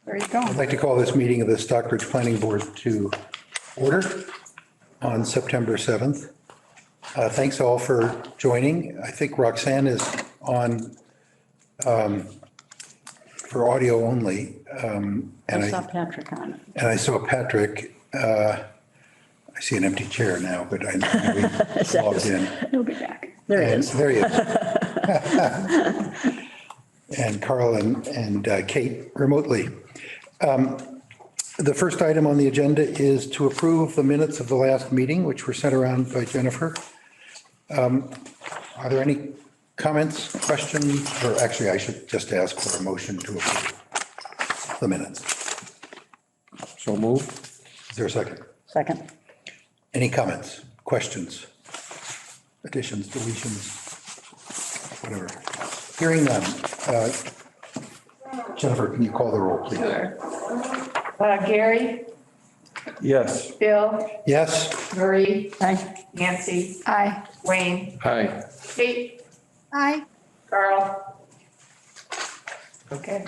There you go. I'd like to call this meeting of the Stockbridge Planning Board to order on September 7th. Thanks all for joining. I think Roxanne is on for audio only. I saw Patrick on it. And I saw Patrick. I see an empty chair now, but I know he logged in. He'll be back. There he is. There he is. And Carl and Kate remotely. The first item on the agenda is to approve the minutes of the last meeting, which were sent around by Jennifer. Are there any comments, questions, or actually I should just ask for a motion to approve the minutes. So move. Is there a second? Second. Any comments, questions, additions, deletions, whatever? Hearing none. Jennifer, can you call the roll, please? Sure. Gary, Yes. Bill, Yes? Marie, Aye. Nancy, Aye. Wayne, Aye. Kate, Aye. Carl. Okay.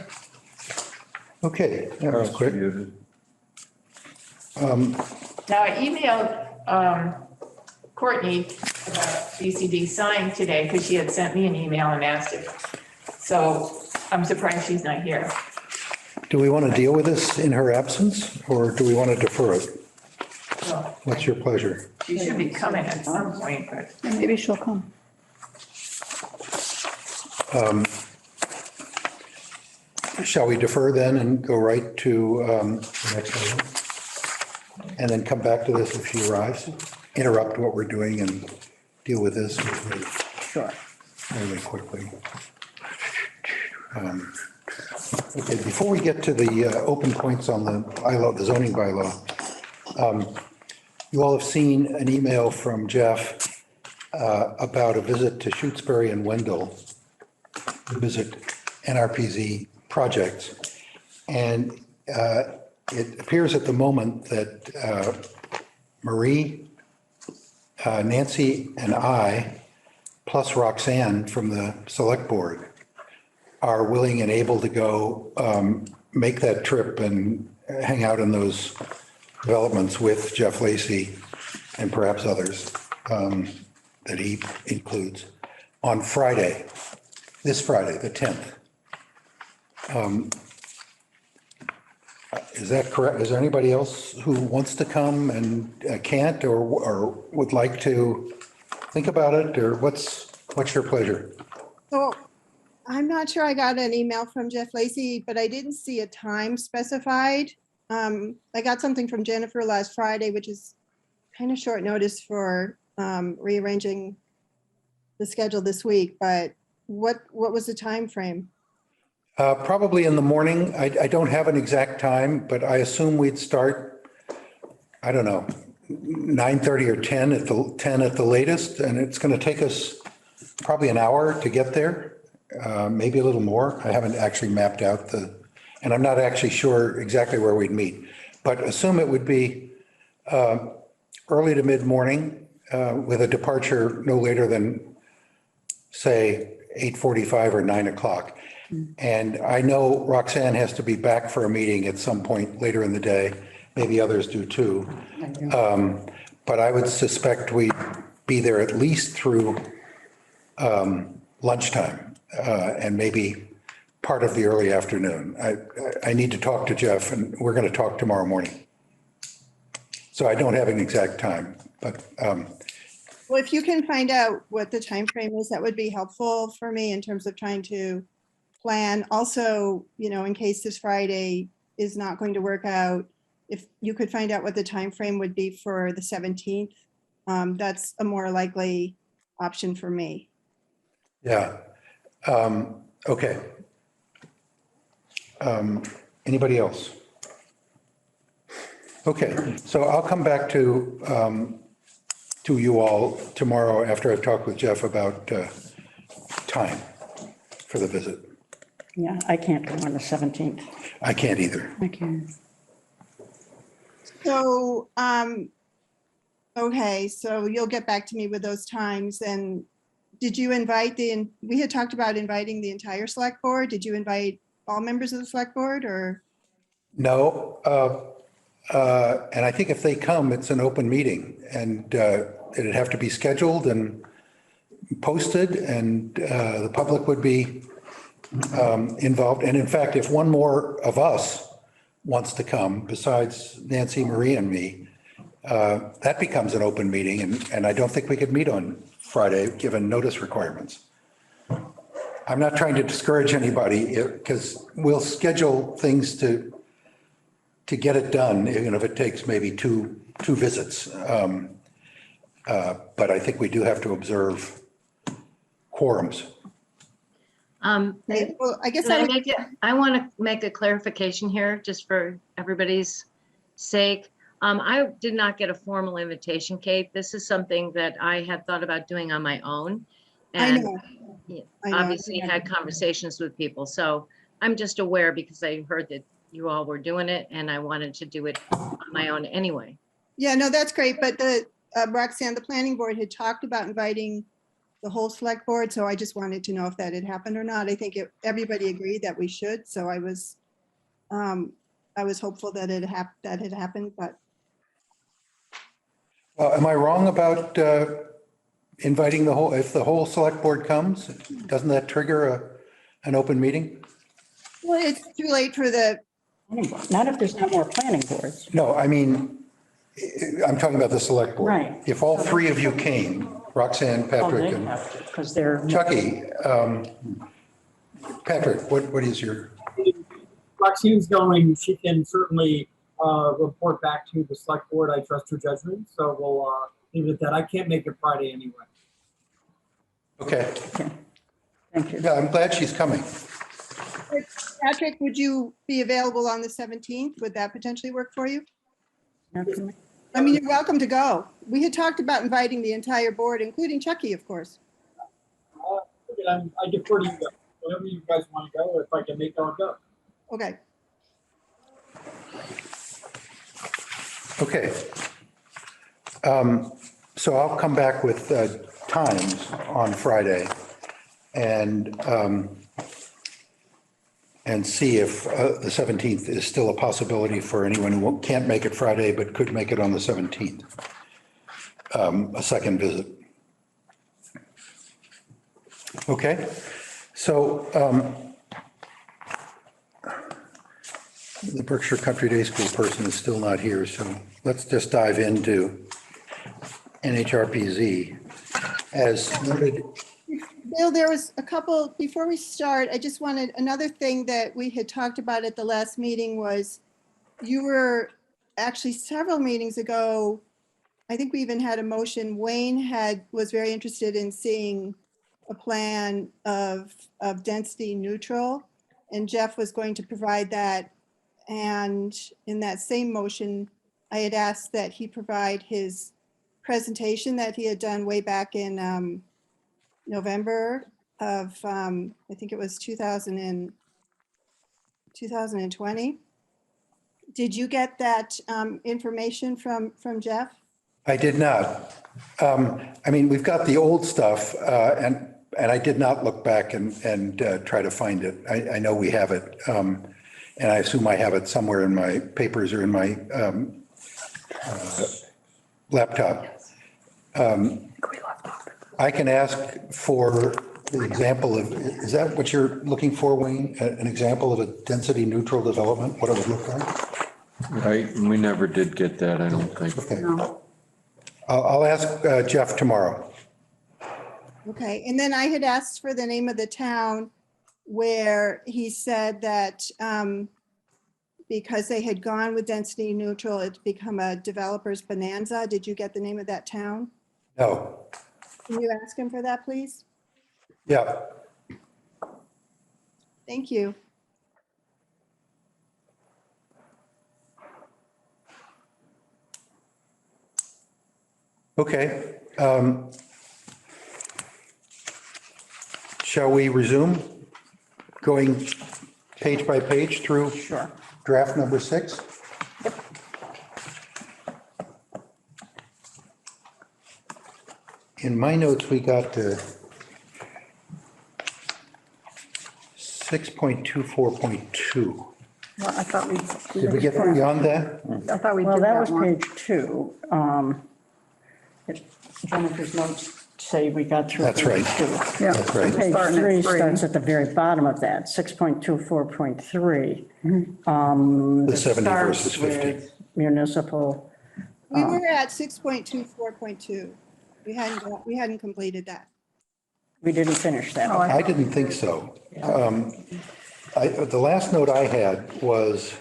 Okay, that was quick. Now I emailed Courtney about BCD sign today because she had sent me an email and asked if, so I'm surprised she's not here. Do we want to deal with this in her absence, or do we want to defer it? Well, What's your pleasure? she should be coming at some point, but Maybe she'll come. Shall we defer then and go right to the next item? And then come back to this if she arrives? Interrupt what we're doing and deal with this Sure. really quickly. Okay, before we get to the open points on the bylaw, the zoning bylaw, you all have seen an email from Jeff about a visit to Shutesbury and Wendell, to visit NRPZ projects. And it appears at the moment that Marie, Nancy, and I, plus Roxanne from the select board, are willing and able to go make that trip and hang out in those developments with Jeff Lacy and perhaps others that he includes on Friday, this Friday, the 10th. Is that correct? Is there anybody else who wants to come and can't or would like to think about it? Or what's your pleasure? So I'm not sure I got an email from Jeff Lacy, but I didn't see a time specified. I got something from Jennifer last Friday, which is kind of short notice for rearranging the schedule this week, but what was the time frame? Probably in the morning. I don't have an exact time, but I assume we'd start, I don't know, 9:30 or 10 at the latest. And it's going to take us probably an hour to get there, maybe a little more. I haven't actually mapped out and I'm not actually sure exactly where we'd meet, but assume it would be early to mid-morning with a departure no later than, say, 8:45 or 9 o'clock. And I know Roxanne has to be back for a meeting at some point later in the day. Maybe others do too. But I would suspect we'd be there at least through lunchtime and maybe part of the early afternoon. I need to talk to Jeff and we're going to talk tomorrow morning. So I don't have an exact time, but Well, if you can find out what the time frame is, that would be helpful for me in terms of trying to plan. Also, in case this Friday is not going to work out, if you could find out what the time frame would be for the 17th, that's a more likely option for me. yeah. Okay. Anybody else? Okay, so I'll come back to you all tomorrow after I've talked with Jeff about time for the visit. Yeah, I can't go on the 17th. I can't either. I can. So, okay, so you'll get back to me with those times. And did you invite we had talked about inviting the entire select board. Did you invite all members of the select board or? No, and I think if they come, it's an open meeting and it'd have to be scheduled and posted and the public would be involved. And in fact, if one more of us wants to come besides Nancy, Marie and me, that becomes an open meeting and I don't think we could meet on Friday, given notice requirements. I'm not trying to discourage anybody because we'll schedule things to get it done, even if it takes maybe two visits. But I think we do have to observe quorums. Okay, well, I guess I want to make a clarification here, just for everybody's sake. I did not get a formal invitation, Kate. This is something that I had thought about doing on my own. I And know. I know. obviously had conversations with people. So I'm just aware because I heard that you all were doing it and I wanted to do it on my own anyway. Yeah, no, that's great. But the Roxanne, the planning board had talked about inviting the whole select board. So I just wanted to know if that had happened or not. I think everybody agreed that we should. So I was hopeful that that had happened, but Am I wrong about inviting if the whole select board comes, doesn't that trigger an open meeting? well, it's too late for the, Not if there's no more planning boards. No, I mean, I'm talking about the select board. Right. If all three of you came, Roxanne, Oh, Patrick, they and have to, because they're. Chucky, Patrick, what is your, Roxanne's going, she can certainly report back to the select board. I trust her judgment, so we'll leave it at that. I can't make it Friday anyway. okay. Okay. Thank you. Yeah, I'm glad she's coming. Patrick, would you be available on the 17th? Would that potentially work for you? I mean, you're welcome to go. We had talked about inviting the entire board, including Chucky, of course. I defer to you guys. Whenever you guys want to go, if I can make it, I'll go. Okay. Okay. So I'll come back with times on Friday and see if the 17th is still a possibility for anyone who can't make it Friday but could make it on the 17th. A second visit. Okay, so the Berkshire Country Day School person is still not here, so let's just dive into NHRPZ. As noted, Bill, there was a couple, before we start, I just wanted, another thing that we had talked about at the last meeting was you were actually several meetings ago, I think we even had a motion, Wayne was very interested in seeing a plan of density neutral, and Jeff was going to provide that. And in that same motion, I had asked that he provide his presentation that he had done way back in November of, I think it was 2020. Did you get that information from Jeff? I did not. I mean, we've got the old stuff, and I did not look back and try to find it. I know we have it, and I assume I have it somewhere in my papers or in my laptop. I can ask for the example of, is that what you're looking for, Wayne? An example of a density neutral development, what it would look like? Right, and we never did get that, I don't think. Okay. No. I'll ask Jeff tomorrow. Okay, and then I had asked for the name of the town where he said that because they had gone with density neutral, it's become a developer's bonanza. Did you get the name of that town? No. Can you ask him for that, please? Yeah. Thank you. Okay. Shall we resume going page by page through Sure. draft number 6? In my notes, we got to 6.24.2. Well, I thought we. Did we get beyond that? I thought we Well, did that that was one. page 2. Jennifer's notes say we got through. That's page right. 2. Yeah. That's right. Page Starting at 3 3. starts at the very bottom of that, 6.24.3. The 70 Starts versus 50. with Municipal, We were at 6.24.2. We hadn't completed that. we didn't finish that. Oh, I didn't think so. The last note I had was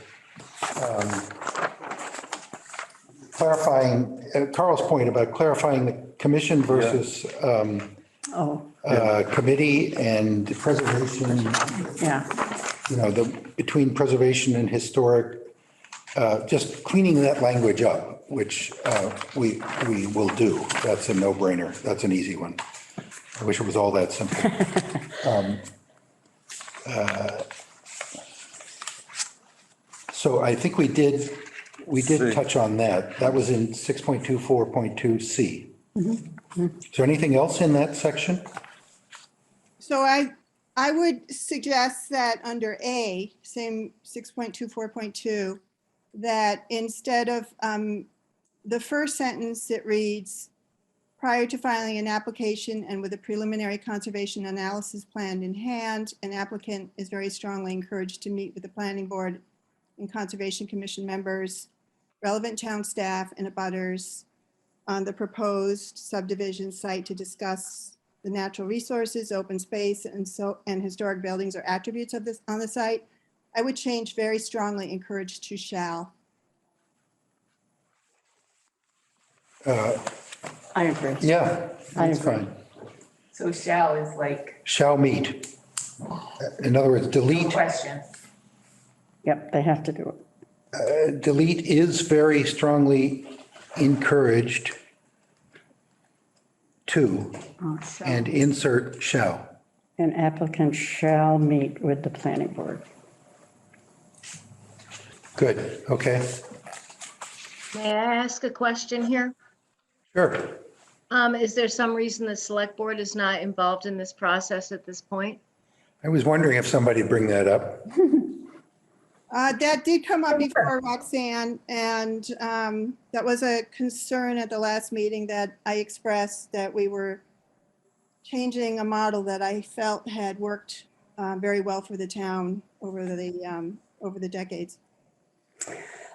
clarifying, Carl's point about clarifying the commission versus Oh, committee and preservation, yeah, between preservation and historic, just cleaning that language up, which we will do. That's a no-brainer. That's an easy one. I wish it was all that simple. So I think we did touch on that. That was in 6.24.2C. Is there anything else in that section? So I would suggest that under A, same 6.24.2, that instead of the first sentence, it reads, prior to filing an application and with a preliminary conservation analysis plan in hand, an applicant is very strongly encouraged to meet with the planning board and conservation commission members, relevant town staff and abutters on the proposed subdivision site to discuss the natural resources, open space, and historic buildings or attributes of this on the site. I would change very strongly encouraged to shall. I agree. Yeah, I that's agree. fine. So shall is like Shall meet. In other words, delete question. Yep, they have to do it. delete is very strongly encouraged to, Oh, shall. and insert shall. An applicant shall meet with the planning board. Good, okay, May I ask a question here? sure. Is there some reason the select board is not involved in this process at this point? I was wondering if somebody'd bring that up. That did come up before, Roxanne, and that was a concern at the last meeting that I expressed, that we were changing a model that I felt had worked very well for the town over the decades.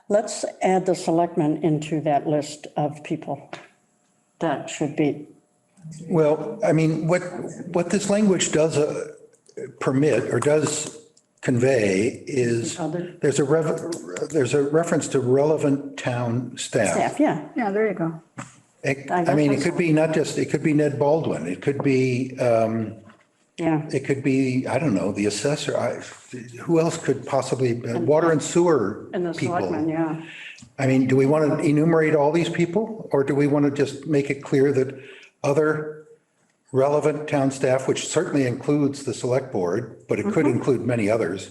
Let's add the selectmen into that list of people that should be. Well, I mean, what this language does permit or does convey is Other? there's a reference to relevant town staff. Staff, yeah. Yeah, there you go. I mean, it could be not just, it could be Ned Baldwin. It could be, Yeah, it could be, I don't know, the assessor. Who else could possibly, water and sewer and the selectmen, people? yeah. I mean, do we want to enumerate all these people? Or do we want to just make it clear that other relevant town staff, which certainly includes the select board, but it could include many others?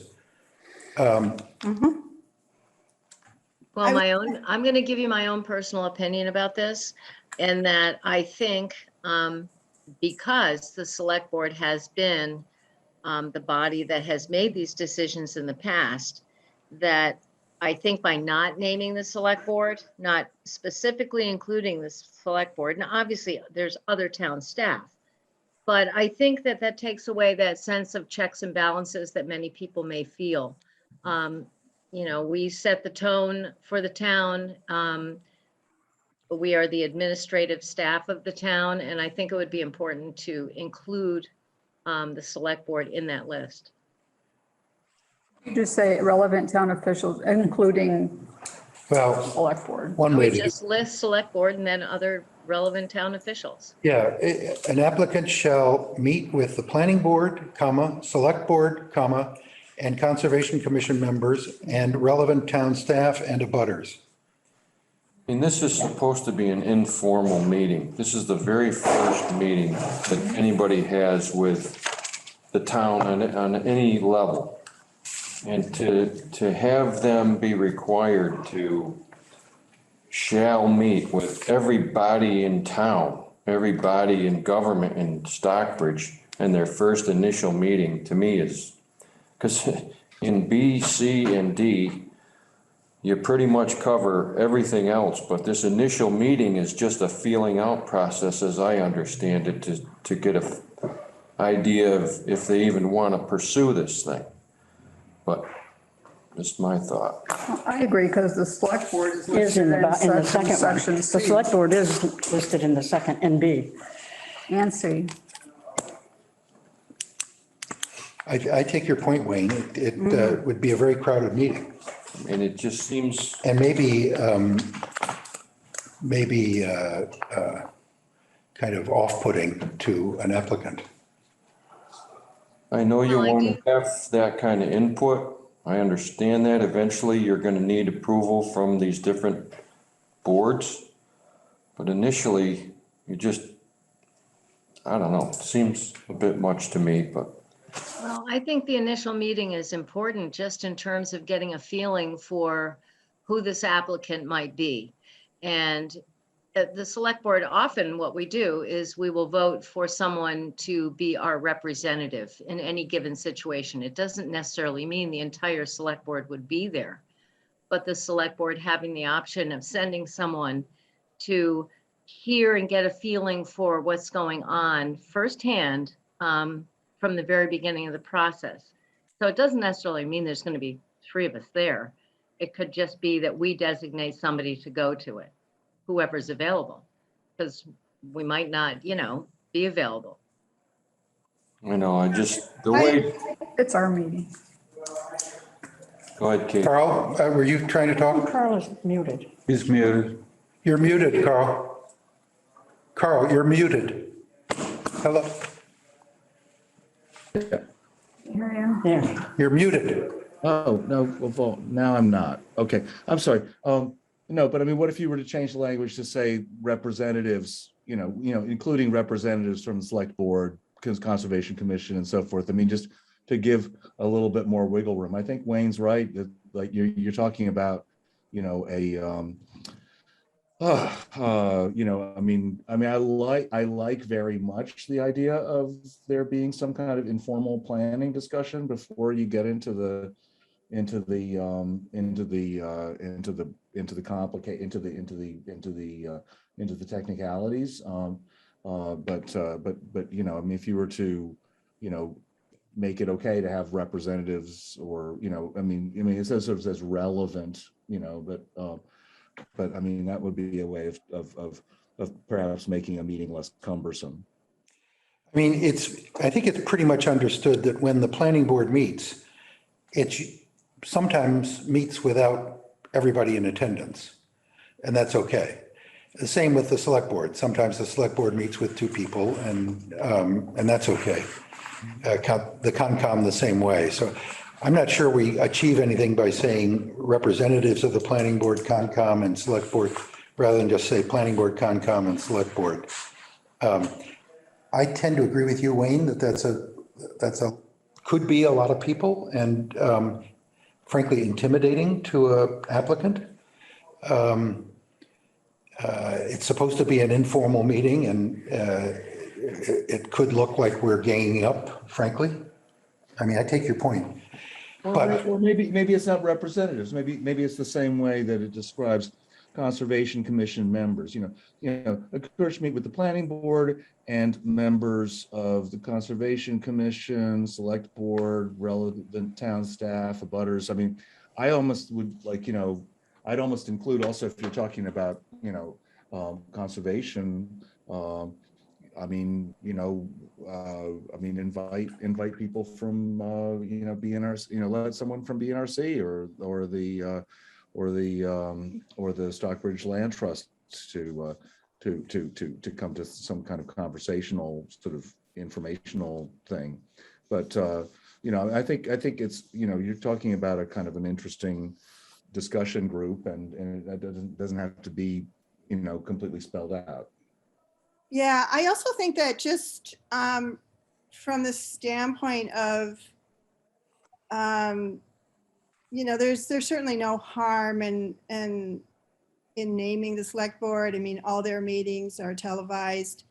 Well, I'm going to give you my own personal opinion about this, and that I think because the select board has been the body that has made these decisions in the past, that I think by not naming the select board, not specifically including the select board, and obviously there's other town staff, but I think that that takes away that sense of checks and balances that many people may feel. We set the tone for the town. We are the administrative staff of the town, and I think it would be important to include the select board in that list. You just say relevant town officials, including Well, select board. one I way would to, just list select board and then other relevant town officials. yeah, an applicant shall meet with the planning board, comma, select board, comma, and conservation commission members and relevant town staff and abutters. I mean, this is supposed to be an informal meeting. This is the very first meeting that anybody has with the town on any level. And to have them be required to shall meet with everybody in town, everybody in government in Stockbridge, and their first initial meeting, to me is, because in B, C, and D, you pretty much cover everything else, but this initial meeting is just a feeling out process, as I understand it, to get a idea of if they even want to pursue this thing. But just my thought. I agree, because the select board is Is listed in the second section one. The C select board is listed in the second, in B. and C. I take your point, Wayne. It would be a very crowded meeting. And it just seems, And maybe kind of off-putting to an applicant. I know you Well, I want to have that kind of input. I understand that. Eventually, you're going to need approval from these different boards. But initially, you just, I don't know, it seems a bit much to me, but Well, I think the initial meeting is important just in terms of getting a feeling for who this applicant might be. And at the select board, often what we do is we will vote for someone to be our representative in any given situation. It doesn't necessarily mean the entire select board would be there, but the select board having the option of sending someone to hear and get a feeling for what's going on firsthand, from the very beginning of the process. So it doesn't necessarily mean there's going to be 3 of us there. It could just be that we designate somebody to go to it, whoever's available, because we might not, be available. I know, I just, the way, It's our meeting. go ahead, Kate. Carl, were you trying to talk? Carl is muted. He's muted. You're muted, Carl. Carl, you're muted. Hello, Yeah. There. you're muted. Oh, no, well, now I'm not. Okay, I'm sorry. No, but I mean, what if you were to change the language to say representatives, including representatives from the select board, conservation commission and so forth? I mean, just to give a little bit more wiggle room. I think Wayne's right that like you're talking about, I like very much the idea of there being some kind of informal planning discussion before you get into the technicalities. But if you were to, make it okay to have representatives or, it says relevant, but I mean, that would be a way of perhaps making a meeting less cumbersome. I mean, I think it's pretty much understood that when the planning board meets, it sometimes meets without everybody in attendance, and that's okay. The same with the select board. Sometimes the select board meets with 2 people, and that's okay. The Concom the same way. So I'm not sure we achieve anything by saying representatives of the planning board, Concom, and select board, rather than just say planning board, Concom, and select board. I tend to agree with you, Wayne, that could be a lot of people and frankly intimidating to an applicant. It's supposed to be an informal meeting and it could look like we're ganging up, frankly. I mean, I take your point. Or maybe it's not representatives. Maybe it's the same way that it describes conservation commission members. Occurs to meet with the planning board and members of the conservation commission, select board, relevant town staff, abutters. I mean, I almost would I'd almost include also if you're talking about conservation. Invite people from BNRC. Let someone from BNRC or the Stockbridge Land Trust to come to some kind of conversational sort of informational thing. But I think it's you're talking about a kind of an interesting discussion group, and that doesn't have to be completely spelled out. Yeah, I also think that just from the standpoint of, there's certainly no harm in naming the select board. I mean, all their meetings are televised.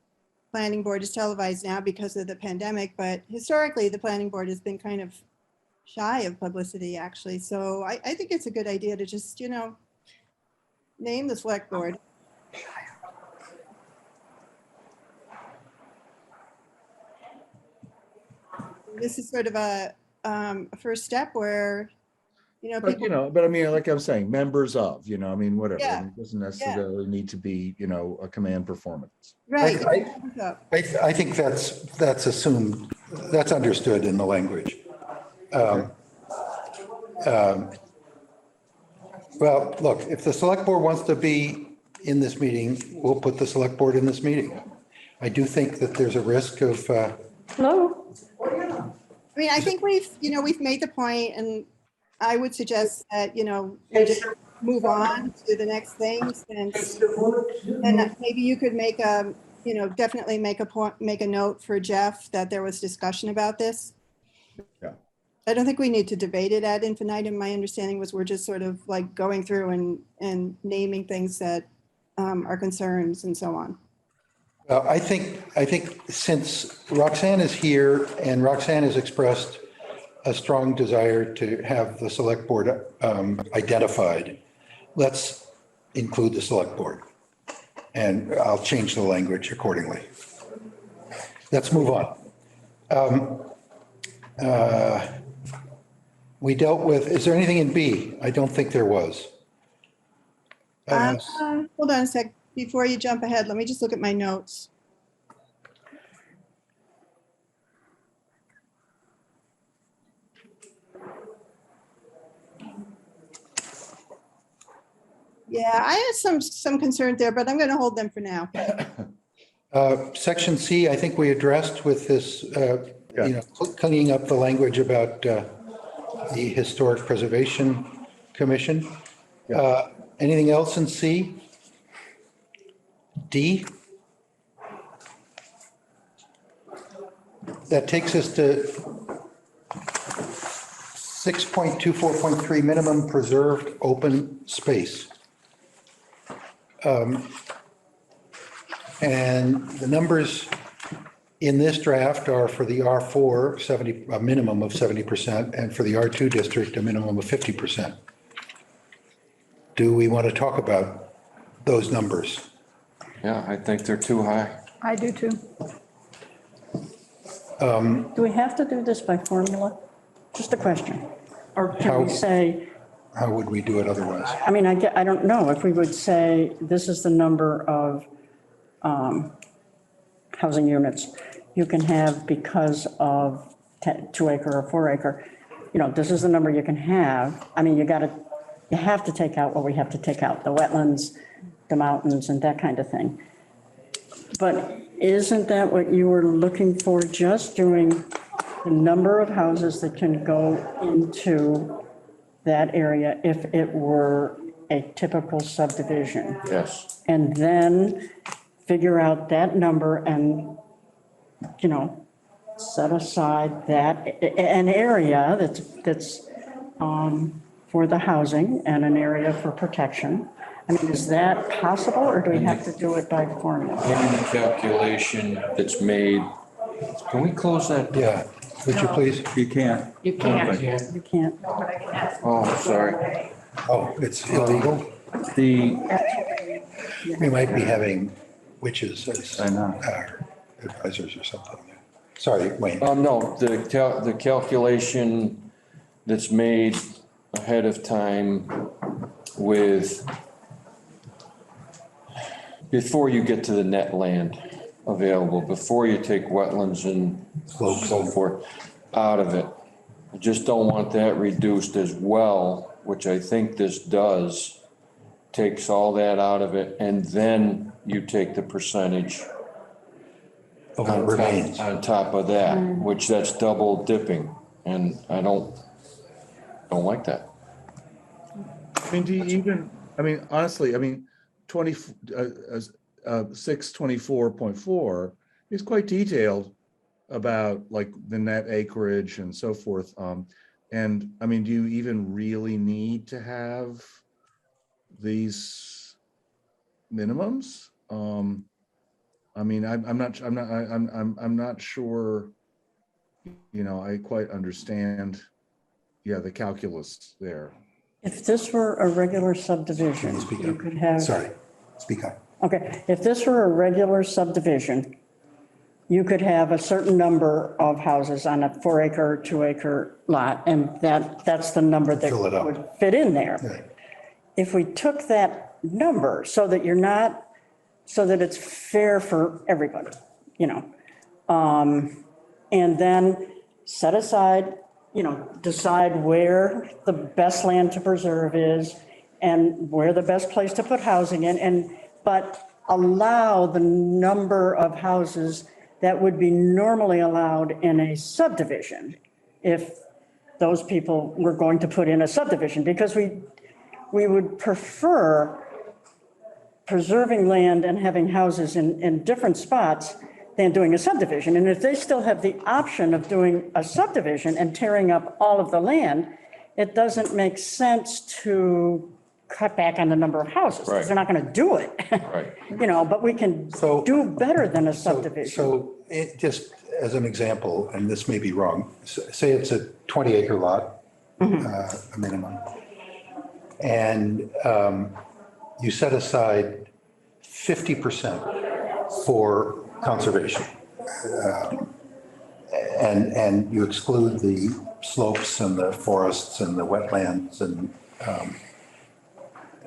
Planning board is televised now because of the pandemic, but historically the planning board has been kind of shy of publicity, actually. So I think it's a good idea to just, name the select board. This is sort of a first step where, But, people, but I mean, like I'm saying, members of, I mean, whatever. Yeah, It doesn't necessarily need to be, a command performance. right. I think that's assumed, that's understood in the language. Well, look, if the select board wants to be in this meeting, we'll put the select board in this meeting. I do think that there's a risk of, Hello? I mean, I think we've made the point, and I would suggest that, we just move on to the next thing, since, and maybe you could make a, definitely make a point, make a note for Jeff that there was discussion about this. Yeah. I don't think we need to debate it ad infinitum. My understanding was we're just sort of like going through and naming things that are concerns and so on. I think since Roxanne is here and Roxanne has expressed a strong desire to have the select board identified, let's include the select board. And I'll change the language accordingly. Let's move on. We dealt with, is there anything in B? I don't think there was. Hold on a sec. Before you jump ahead, let me just look at my notes. Yeah, I had some concerns there, but I'm going to hold them for now. Section C, I think we addressed with this, cleaning up the language about the Historic Preservation Commission. Anything else in C? D? That takes us to 6.24.3, minimum preserved open space. And the numbers in this draft are for the R4, a minimum of 70%, and for the R2 district, a minimum of 50%. Do we want to talk about those numbers? Yeah, I think they're too high. I do too. Do we have to do this by formula? Just a question. Or can we say, How would we do it otherwise? I mean, I don't know if we would say this is the number of housing units you can have because of 2 acre or 4 acre. This is the number you can have. I mean, you have to take out what we have to take out, the wetlands, the mountains and that kind of thing. But isn't that what you were looking for, just doing the number of houses that can go into that area if it were a typical subdivision? Yes. And then figure out that number and, set aside an area that's for the housing and an area for protection. I mean, is that possible, or do we have to do it by formula? In the calculation that's made, can we close that? Yeah, would you please? You can't. You can't. You can't. But I can ask. Oh, sorry. Oh, it's illegal? We might be having witches as our advisors or something. Sorry, Wayne. No, the calculation that's made ahead of time before you get to the net land available, before you take wetlands and so forth out of it. I just don't want that reduced as well, which I think this does, takes all that out of it, and then you take the percentage Of what remains. on top of that, which that's double dipping, and I don't like that. I mean, do you even, honestly, 624.4 is quite detailed about like the net acreage and so forth. And I mean, do you even really need to have these minimums? I mean, I'm not sure, I quite understand the calculus there. If this were a regular subdivision, Speak you up. could have. Sorry, speak up. Okay, if this were a regular subdivision, you could have a certain number of houses on a 4-acre, 2-acre lot, and that's the number that Fill it up. would fit in there. Yeah. If we took that number so that so that it's fair for everybody, and then set aside, decide where the best land to preserve is and where the best place to put housing in, but allow the number of houses that would be normally allowed in a subdivision if those people were going to put in a subdivision, because we would prefer preserving land and having houses in different spots than doing a subdivision. And if they still have the option of doing a subdivision and tearing up all of the land, it doesn't make sense to cut back on the number of houses, because Right. they're not going to do it. Right. But we can So- do better than a subdivision. So it just as an example, and this may be wrong, say it's a 20-acre lot, a minimum. And you set aside 50% for conservation. And you exclude the slopes and the forests and the wetlands and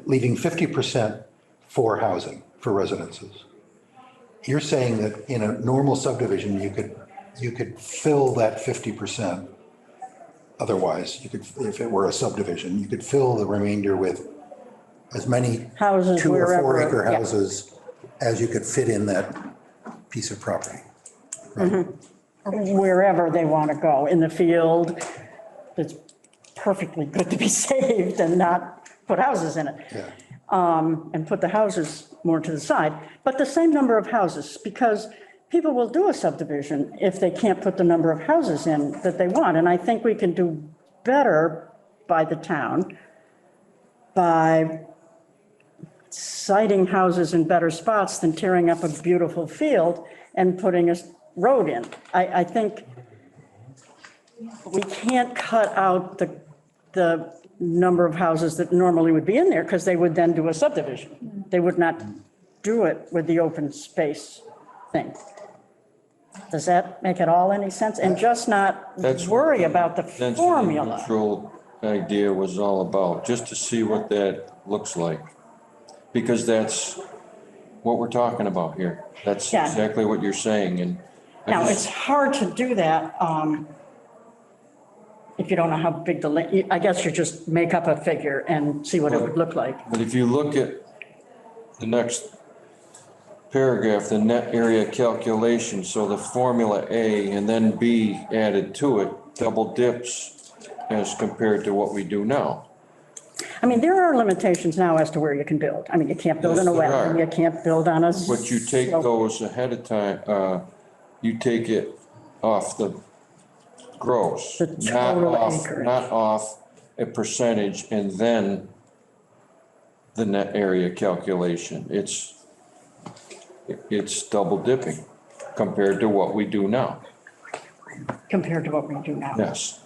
leaving 50% for housing, for residences. You're saying that in a normal subdivision, you could fill that 50%. Otherwise, you could, if it were a subdivision, you could fill the remainder with as many Houses 2 or wherever, 4-acre yeah. houses as you could fit in that piece of property. Wherever they want to go, in the field, it's perfectly good to be saved and not put houses in it. Yeah. And put the houses more to the side, but the same number of houses, because people will do a subdivision if they can't put the number of houses in that they want. And I think we can do better by the town by siting houses in better spots than tearing up a beautiful field and putting a road in. I think we can't cut out the number of houses that normally would be in there, because they would then do a subdivision. They would not do it with the open space thing. Does that make it all any sense? And just not That's worry about the density formula. control idea was all about, just to see what that looks like. Because that's what we're talking about here. That's Yeah. exactly what you're saying, and Now, it's hard to do that if you don't know how big I guess you just make up a figure and see what it would look like. but if you look at the next paragraph, the net area calculation, so the formula A and then B added to it, double dips as compared to what we do now. I mean, there are limitations now as to where you can build. I mean, you can't build in a Yes, there wetland, are. you can't build on a. But you take slope. those ahead of time, you take it off the gross. The not total off- acreage. Not off a percentage and then the net area calculation. It's double dipping compared to what we do now. Compared to what we do now. Yes.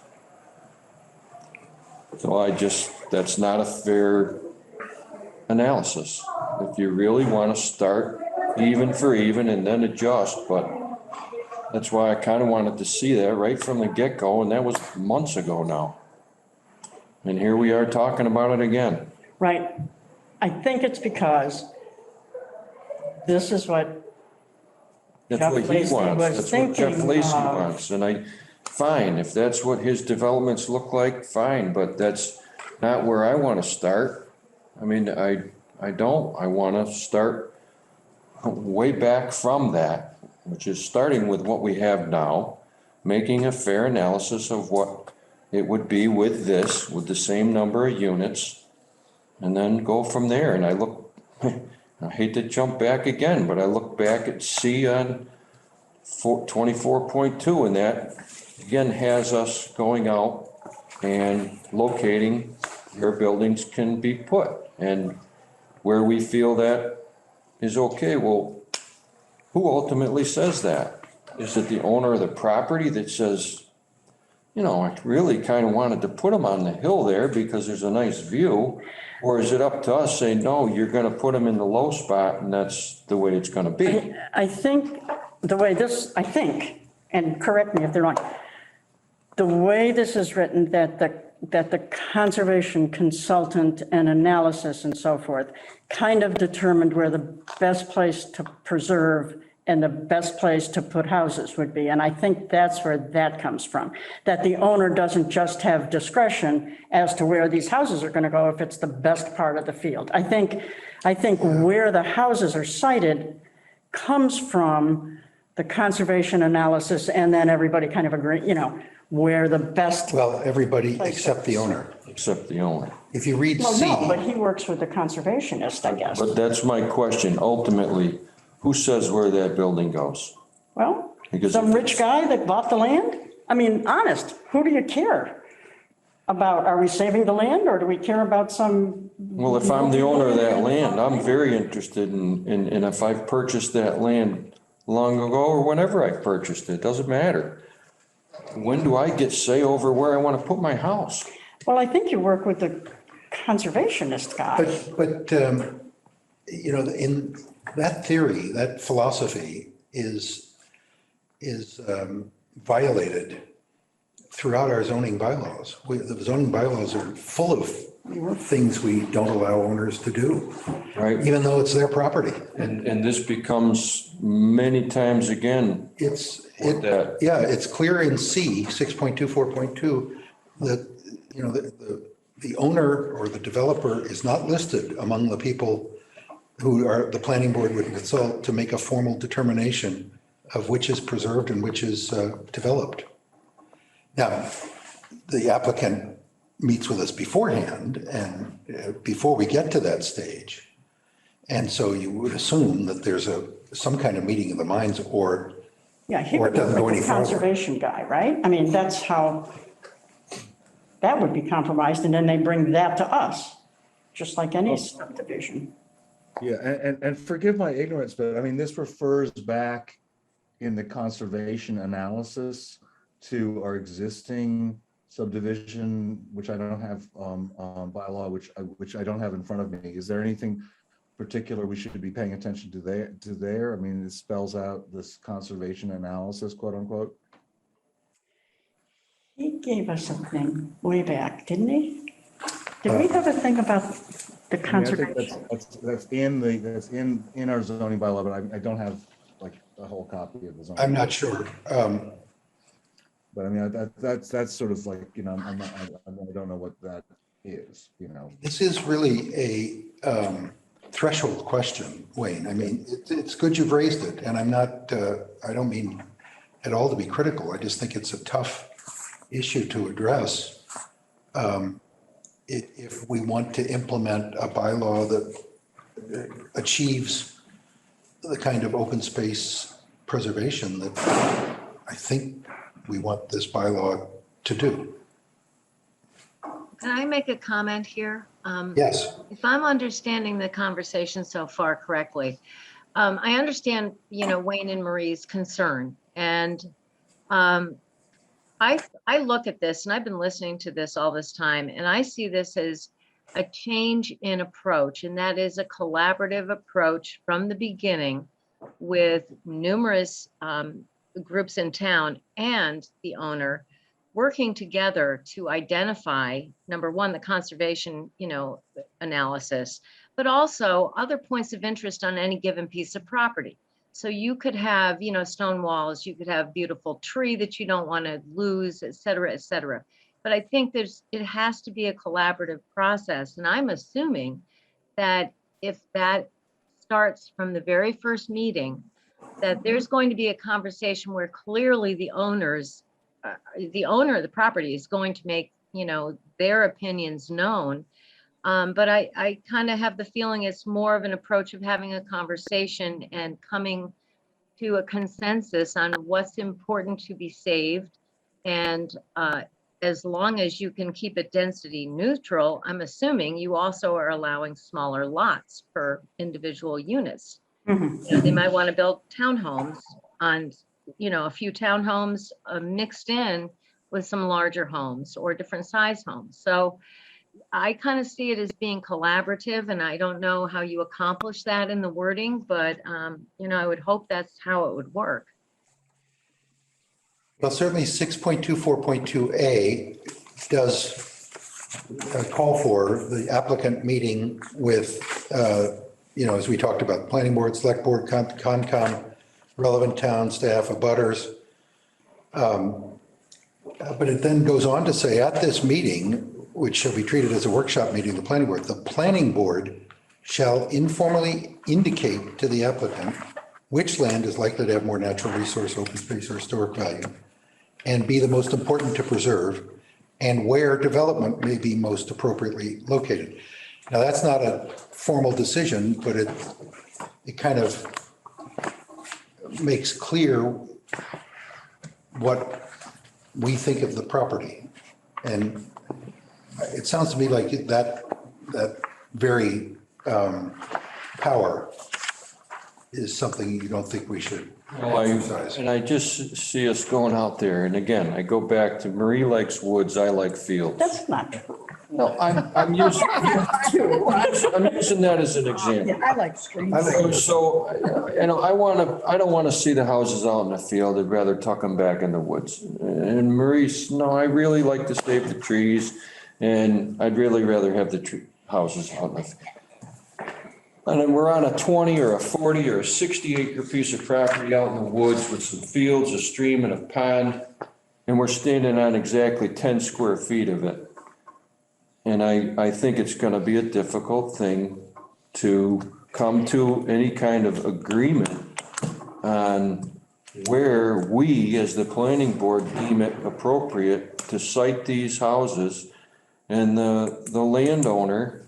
So that's not a fair analysis. If you really want to start even for even and then adjust, but that's why I kind of wanted to see that right from the get-go, and that was months ago now. And here we are talking about it again. Right. I think it's because this is what That's Jeff what he Lacy wants. was That's what Jeff thinking Lacy of. wants. And fine, if that's what his developments look like, fine, but that's not where I want to start. I mean, I don't. I want to start way back from that, which is starting with what we have now, making a fair analysis of what it would be with this, with the same number of units, and then go from there. And I hate to jump back again, but I look back at C on 24.2, and that again has us going out and locating where buildings can be put and where we feel that is okay. Well, who ultimately says that? Is it the owner of the property that says, you know, I really kind of wanted to put them on the hill there because there's a nice view? Or is it up to us say, no, you're gonna put them in the low spot and that's the way it's gonna be? I think the way this, I think, and correct me if they're wrong, the way this is written, that the conservation consultant and analysis and so forth kind of determined where the best place to preserve and the best place to put houses would be. And I think that's where that comes from, that the owner doesn't just have discretion as to where these houses are going to go if it's the best part of the field. I think where the houses are sited comes from the conservation analysis, and then everybody kind of agree, you know, where the best. Well, everybody except the owner. Except the owner. If you read Well, C. no, but he works with the conservationist, I guess. But that's my question. Ultimately, who says where that building goes? Well, Because some if rich guy that bought the land? I mean, honest, who do you care about? Are we saving the land, or do we care about some? Well, if I'm the owner of that land, I'm very interested in if I've purchased that land long ago or whenever I purchased it, doesn't matter. When do I get say over where I want to put my house? Well, I think you work with the conservationist guy. But you know, in that theory, that philosophy is violated throughout our zoning bylaws. The zoning bylaws are full of things we don't allow owners to do, Right. even though it's their property. And this becomes many times again, Yeah, it's clear in C, 6.24.2, that, you know, the owner or the developer is not listed among the people who are, the planning board would consult to make a formal determination of which is preserved and which is developed. Now, the applicant meets with us beforehand and before we get to that stage. And so you would assume that there's some kind of meeting of the minds, or Yeah, he or it would doesn't work go with any the further. conservation guy, right? I mean, that's how that would be compromised, and then they bring that to us, just like any subdivision. Yeah, and forgive my ignorance, but I mean, this refers back in the conservation analysis to our existing subdivision, which I don't have bylaw, which I don't have in front of me. Is there anything particular we should be paying attention to there? I mean, it spells out this conservation analysis, quote unquote. He gave us a thing way back, didn't he? Did we have a thing about the I mean, I think conservation? that's in our zoning bylaw, but I don't have like a whole copy of the zoning. I'm not sure. But I mean, that's sort of like, you know, I don't know what that is, you know. This is really a threshold question, Wayne. I mean, it's good you've raised it, and I'm not, I don't mean at all to be critical. I just think it's a tough issue to address. If we want to implement a bylaw that achieves the kind of open space preservation that I think we want this bylaw to do. Can I make a comment here? Yes. If I'm understanding the conversation so far correctly, I understand, you know, Wayne and Marie's concern. And I look at this, and I've been listening to this all this time, and I see this as a change in approach, and that is a collaborative approach from the beginning with numerous groups in town and the owner working together to identify, number one, the conservation, you know, analysis, but also other points of interest on any given piece of property. So you could have, you know, stone walls, you could have beautiful tree that you don't want to lose, et cetera, et cetera. But I think it has to be a collaborative process. And I'm assuming that if that starts from the very first meeting, that there's going to be a conversation where clearly the owner of the property is going to make, you know, their opinions known. But I kind of have the feeling it's more of an approach of having a conversation and coming to a consensus on what's important to be saved. And as long as you can keep it density neutral, I'm assuming you also are allowing smaller lots per individual units. Mhm. You know, they might want to build townhomes on, you know, a few townhomes mixed in with some larger homes or different size homes. So I kind of see it as being collaborative, and I don't know how you accomplish that in the wording, but, I would hope that's how it would work. Well, certainly 6.24.2A does call for the applicant meeting with, as we talked about, planning board, select board, Concom, relevant town staff, abutters. But it then goes on to say, at this meeting, which shall be treated as a workshop meeting of the planning board, the planning board shall informally indicate to the applicant which land is likely to have more natural resource, open space, or historic value, and be the most important to preserve, and where development may be most appropriately located. Now, that's not a formal decision, but it kind of makes clear what we think of the property. And it sounds to me like that very power is something you don't think we should exercise. And I just see us going out there, and again, I go back to Marie likes woods, I like fields. That's not true. No, I'm using that as an example. I like streams. So, I don't want to see the houses out in the field. I'd rather tuck them back in the woods. And Maurice, no, I really like to save the trees, and I'd really rather have the houses out in the field. And then we're on a 20 or a 40 or a 60 acre piece of property out in the woods with some fields, a stream and a pond, and we're standing on exactly 10 square feet of it. And I think it's going to be a difficult thing to come to any kind of agreement on where we, as the planning board, deem it appropriate to site these houses, and the landowner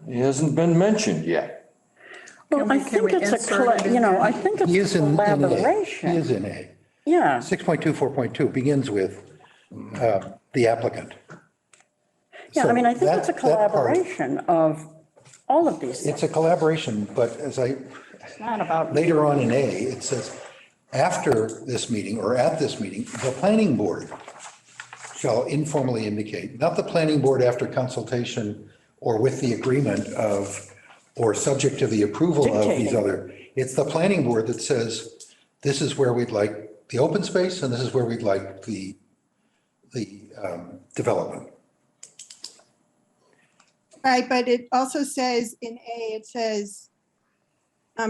hasn't been mentioned yet. Well, I think it's I think He it's is a in A. He collaboration. is in A. Yeah. 6.24.2 begins with the applicant. Yeah, I mean, I think it's a that part- collaboration of all of these things. It's a collaboration, but as It's not about. later on in A, it says, after this meeting or at this meeting, the planning board shall informally indicate, not the planning board after consultation or with the agreement of, or subject to the approval of these Dictating. other, it's the planning board that says, this is where we'd like the open space and this is where we'd like the development. Right, but it also says in A, it says,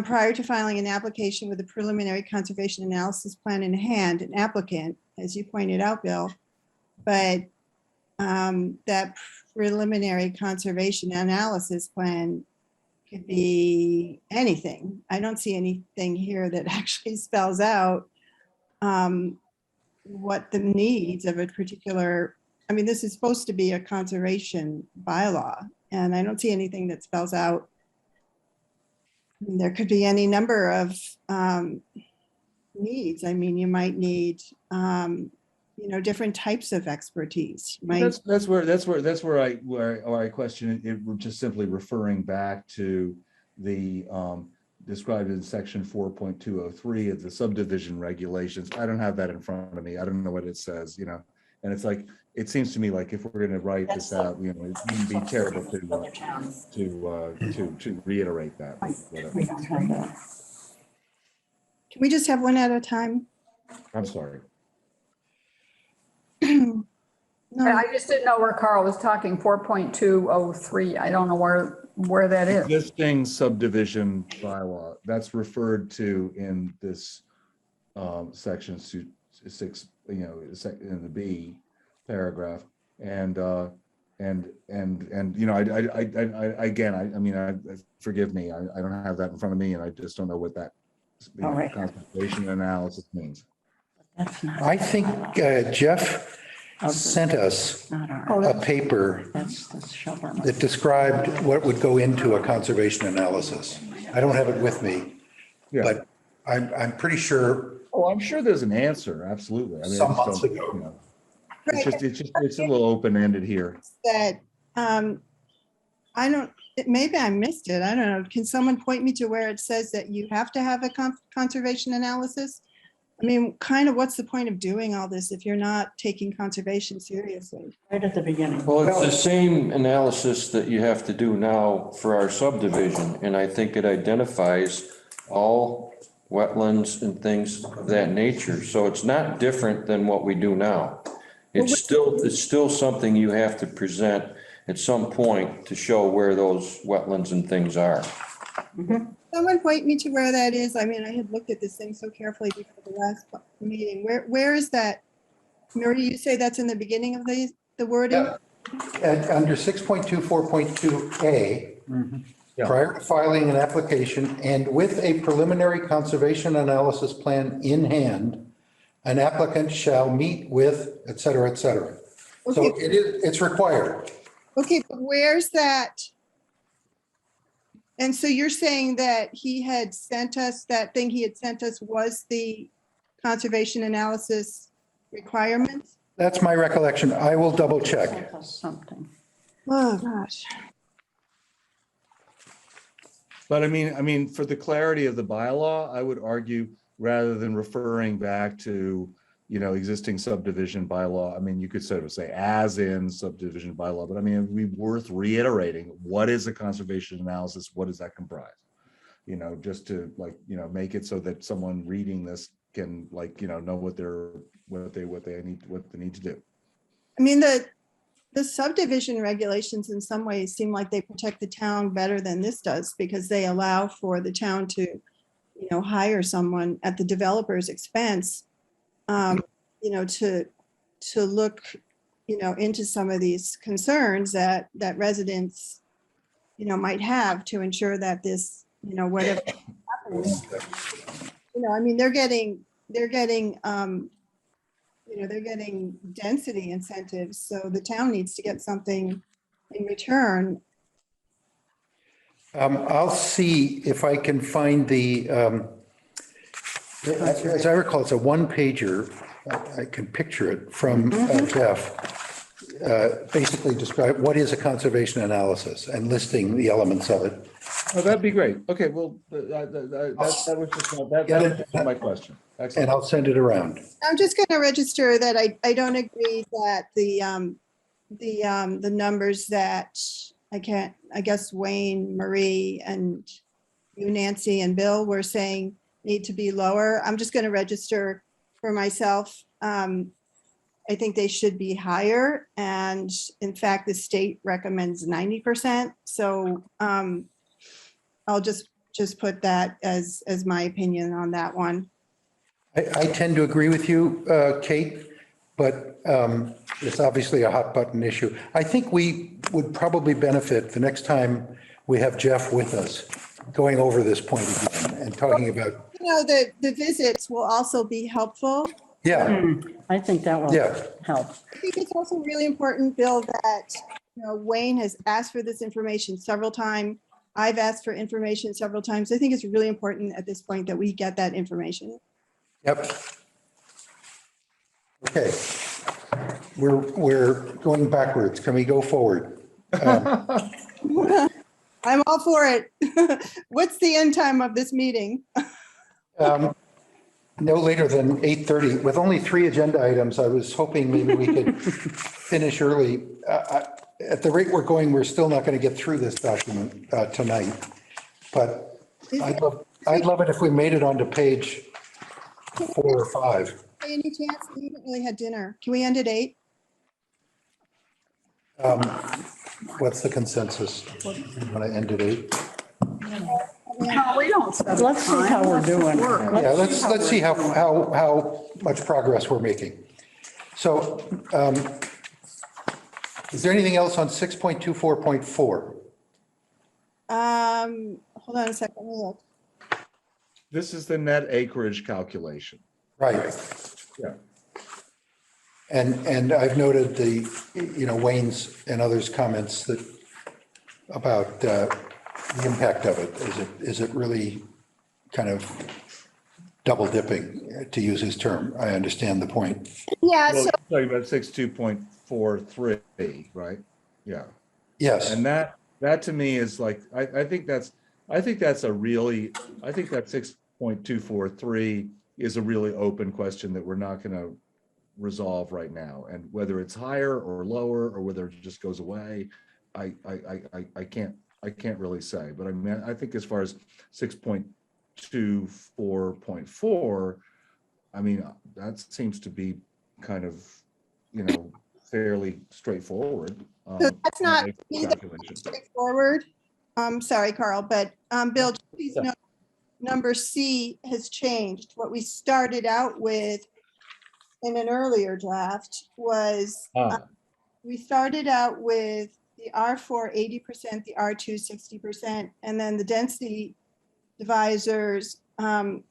prior to filing an application with a preliminary conservation analysis plan in hand, an applicant, as you pointed out, Bill, but that preliminary conservation analysis plan could be anything. I don't see anything here that actually spells out what the needs of a particular, I mean, this is supposed to be a conservation bylaw, and I don't see anything that spells out. I mean, there could be any number of needs. I mean, you might need, different types of expertise. You might- That's where I question it. We're just simply referring back to the described in section 4.203 of the subdivision regulations. I don't have that in front of me. I don't know what it says, and it's like, it seems to me like if we're going to write this out, it wouldn't be terrible to reiterate that. We don't have that. Can we just have one at a time? I'm sorry. No, I just didn't know where Carl was talking, 4.203. I don't know where that is. Existing subdivision bylaw, that's referred to in this section 6, in the B paragraph. And forgive me, I don't have that in front of me, and I just don't know what that All right. conservation analysis means. That's not, I think Jeff sent us not our, a paper that's Shelburne. that described what would go into a conservation analysis. I don't have it with me, Yeah. but I'm pretty sure Oh, I'm sure there's an answer, absolutely. I mean, Some I just months don't, ago. It's a little open-ended here. that, I don't, maybe I missed it. I don't know. Can someone point me to where it says that you have to have a conservation analysis? I mean, kind of what's the point of doing all this if you're not taking conservation seriously? Right at the beginning. Well, it's the same analysis that you have to do now for our subdivision, and I think it identifies all wetlands and things of that nature. So it's not different than what we do now. It's still something you have to present at some point to show where those wetlands and things are. Someone point me to where that is. I mean, I had looked at this thing so carefully before the last meeting. Where is that? Marie, you say that's in the beginning of the wording? And under 6.24.2A, Yeah. prior to filing an application and with a preliminary conservation analysis plan in hand, an applicant shall meet with, et cetera, et cetera. So Okay. it's required. Okay, but where's that? And so you're saying that he had sent us, that thing he had sent us was the conservation analysis requirements? That's my recollection. I will double check. Sent us something. Oh, gosh. But I mean, for the clarity of the bylaw, I would argue, rather than referring back to, existing subdivision bylaw, I mean, you could sort of say as in subdivision bylaw, but I mean, it'd be worth reiterating, what is a conservation analysis? What does that comprise? Just to make it so that someone reading this can know what they need to do. I mean, the subdivision regulations in some ways seem like they protect the town better than this does because they allow for the town to, hire someone at the developer's expense, to look, into some of these concerns that residents, might have to ensure that this, whatever happens. I mean, they're getting density incentives, so the town needs to get something in return. I'll see if I can find as I recall, it's a one-pager. I can picture it from Jeff. Basically describe what is a conservation analysis and listing the elements of it. Oh, that'd be great. Okay, well, that was just my question. And Excellent. I'll send it around. I'm just going to register that I don't agree that the numbers that I guess Wayne, Marie, and you, Nancy, and Bill were saying need to be lower. I'm just going to register for myself. I think they should be higher. And in fact, the state recommends 90%. So I'll just put that as my opinion on that one. I tend to agree with you, Kate, but it's obviously a hot button issue. I think we would probably benefit the next time we have Jeff with us, going over this point again and talking about. The visits will also be helpful. Yeah, I think that will Yeah. help. I think it's also really important, Bill, that Wayne has asked for this information several times. I've asked for information several times. I think it's really important at this point that we get that information. yep. Okay. We're going backwards. Can we go forward? I'm all for it. What's the end time of this meeting? No later than 8:30. With only 3 agenda items, I was hoping maybe we could finish early. At the rate we're going, we're still not going to get through this document tonight. But I'd love it if we made it onto page 4 or 5. By any chance, we haven't really had dinner. Can we end at 8? What's the consensus? Want to end at 8? No, we don't set a Let's see how we're doing. Yeah, let's see how much progress we're making. So is there anything else on 6.24.4? Hold on a second. Let me look. This is the net acreage calculation. Right. Yeah. And I've noted Wayne's and others' comments that about the impact of it. Is it really kind of double dipping, to use his term? I understand the point. Yeah, Well, so you're talking about 62.43, right? Yeah. Yes. And that to me is like, I think that 6.243 is a really open question that we're not going to resolve right now. And whether it's higher or lower, or whether it just goes away, I can't really say. But I mean, I think as far as 6.24.4, I mean, that seems to be kind of, fairly straightforward. So that's not Calculation. straightforward. Sorry, Carl, but Bill, please note, number C has changed. What we started out with in an earlier draft was, we started out with the R4 80%, the R2 60%, and then the density divisors for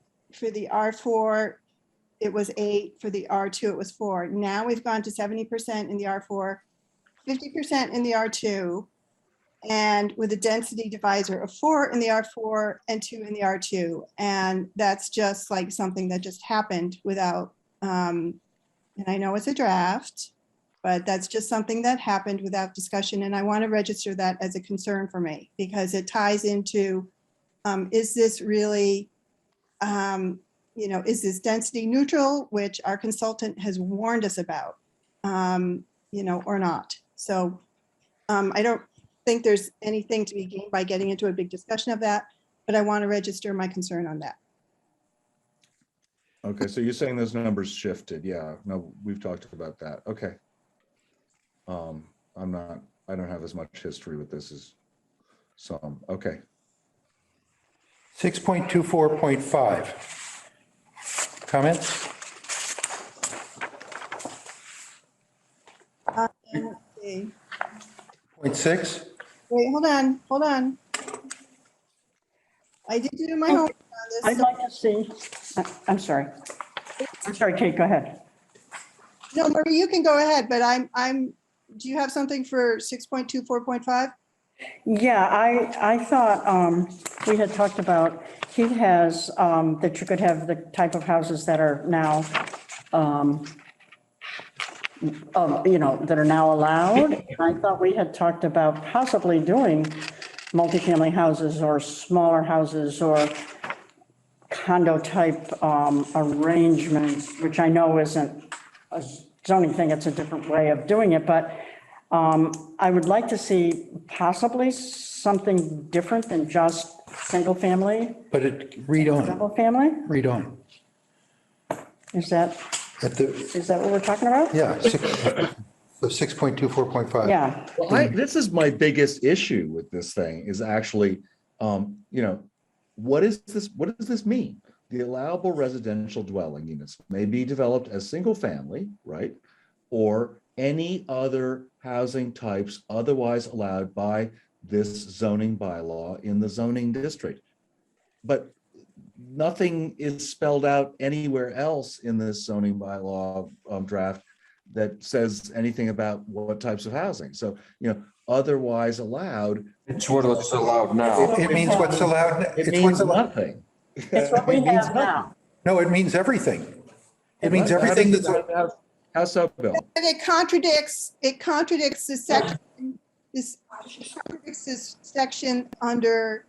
the R4, it was 8, for the R2, it was 4. Now we've gone to 70% in the R4, 50% in the R2, and with a density divisor of 4 in the R4 and 2 in the R2. And that's just like something that just happened without, and I know it's a draft, but that's just something that happened without discussion. And I want to register that as a concern for me, because it ties into, is this really, is this density neutral, which our consultant has warned us about, or not. So I don't think there's anything to be gained by getting into a big discussion of that, but I want to register my concern on that. Okay, so you're saying those numbers shifted. Yeah, no, we've talked about that. Okay. I don't have as much history with this as some. Okay. 6.24.5. Comments? Let's see. 0.6? Wait, hold on. I did do my homework on this. I'd like to see, I'm sorry, Kate, go ahead. No, Marie, you can go ahead, but do you have something for 6.24.5? Yeah, I thought we had talked about, he has, that you could have the type of houses that are now, that are now allowed. I thought we had talked about possibly doing multifamily houses or smaller houses or condo type arrangements, which I know isn't a zoning thing, it's a different way of doing it, but I would like to see possibly something different than just single family, But read on, double family? read on. Is that what we're talking about? Yeah, 6.24.5. Yeah, Well, this is my biggest issue with this thing is actually, what does this mean? The allowable residential dwelling units may be developed as single family, right? Or any other housing types otherwise allowed by this zoning bylaw in the zoning district. But nothing is spelled out anywhere else in this zoning bylaw draft that says anything about what types of housing. So, otherwise allowed. It's what's allowed now. It means what's allowed. It It's means what's allowed. nothing. it's what we It means have nothing. now. No, it means everything. It means everything that's. How so, Bill? And it contradicts this section, this section under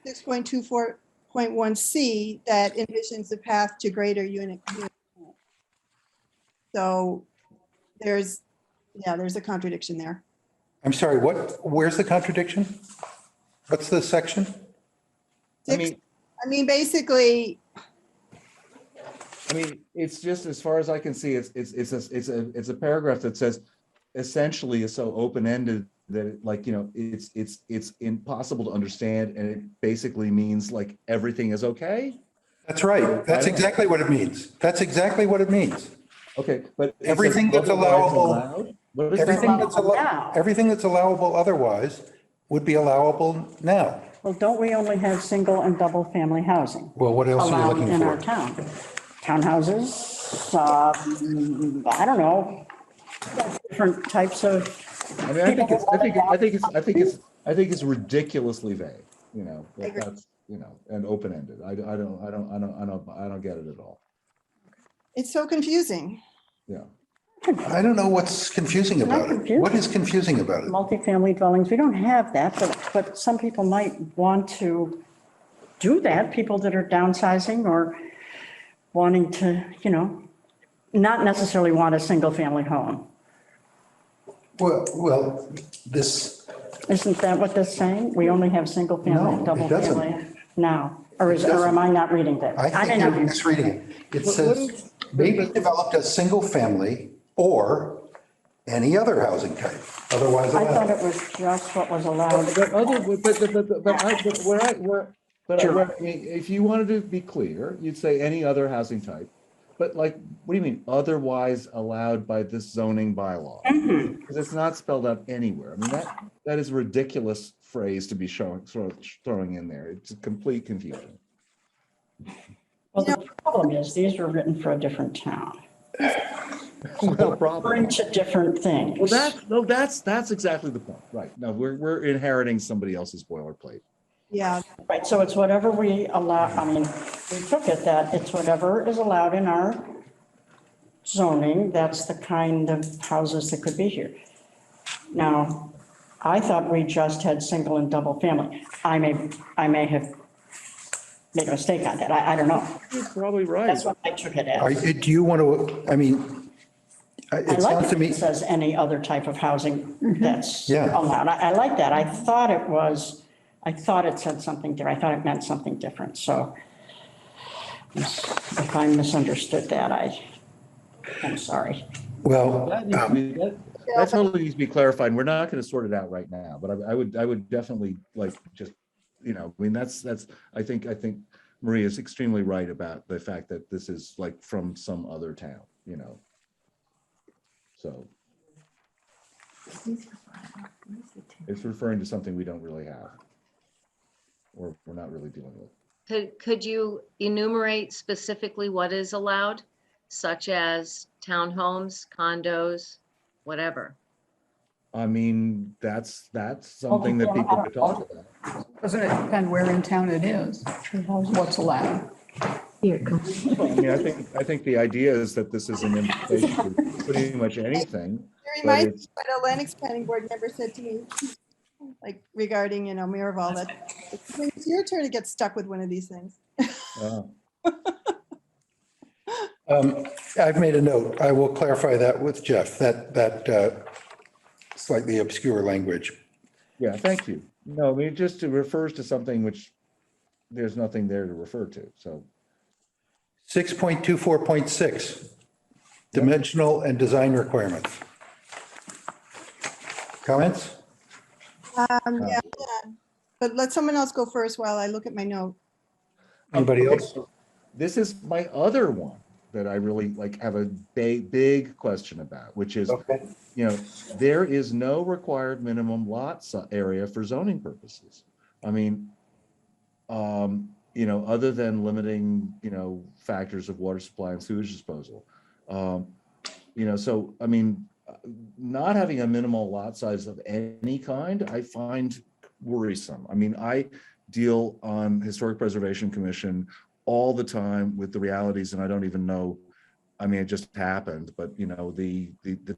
6.24.1C that envisions the path to greater unit. So there's a contradiction there. I'm sorry, where's the contradiction? What's the section? Basically, It's just, as far as I can see, it's a paragraph that says essentially is so open-ended that it's impossible to understand, and it basically means like everything is okay. That's right. That's exactly what it means. That's exactly what it means. Okay, but it says Everything that's otherwise allowable- allowed? What does that Everything mean? that's Now. everything that's allowable otherwise would be allowable now. Well, don't we only have single and double family housing Well, what else are you allowed looking in our for? town? Townhouses, I don't know, different types of. I think it's ridiculously vague, that's, and open-ended. I don't get it at all. it's so confusing. Yeah. I don't know what's confusing about it. confusing. What is confusing about it? Multifamily dwellings, we don't have that, but some people might want to do that, people that are downsizing or wanting to, not necessarily want a single-family home. Well, this, Isn't that what this saying? We only have single-family, No, it double-family doesn't. now? Or am I not reading that? I think may you're not be. misreading it. It What says, is- may be developed as single family or any other housing type, otherwise I thought allowed. it was just what was allowed. But I mean, if you wanted to be clear, you'd say any other housing type. But like, what do you mean otherwise allowed by this zoning bylaw? Because it's not spelled out anywhere. I mean, that is a ridiculous phrase to be throwing in there. It's a complete confusion. Well, the problem is, these were written for a different town, No problem. referring to different things. Well, that's exactly the point, right? No, we're inheriting somebody else's boilerplate. Yeah, Right, so it's whatever we allow, I mean, we took it that it's whatever is allowed in our zoning, that's the kind of houses that could be here. Now, I thought we just had single and double family. I may have made a mistake on that, I don't know. You're probably right. That's what I took it as. Do you want to, I mean, I it like sounds to it me, it says any other type of housing that's Yeah. allowed. I like that. I thought it said something different. I thought it meant something different. So if I misunderstood that, I'm sorry. well, That totally needs to be clarified. We're not going to sort it out right now, but I would definitely like just, I mean, that's, I think Maria is extremely right about the fact that this is like from some other town, So it's referring to something we don't really have, or we're not really dealing with. Could you enumerate specifically what is allowed, such as townhomes, condos, whatever? I mean, that's something that people could talk about. Doesn't it depend where in town it is? What's allowed? Here, Well, I mean, I think the idea is that this is an invitation to pretty much anything. it But reminds me it's, of what Atlantic's planning board member said to me, like regarding, Miraval, that it's your turn to get stuck with one of these things. I've made a note. I will clarify that with Jeff, that slightly obscure language. yeah, thank you. No, I mean, it just refers to something which there's nothing there to refer to, so. 6.24.6, dimensional and design requirements. Comments? Yeah, but let someone else go first while I look at my note. Anybody Okay, else? so this is my other one that I really have a big question about, which is, Okay. there is no required minimum lot area for zoning purposes. I mean, other than limiting, factors of water supply and sewage disposal. So, I mean, not having a minimal lot size of any kind, I find worrisome. I mean, I deal on Historic Preservation Commission all the time with the realities, and I don't even know, I mean, it just happened, but the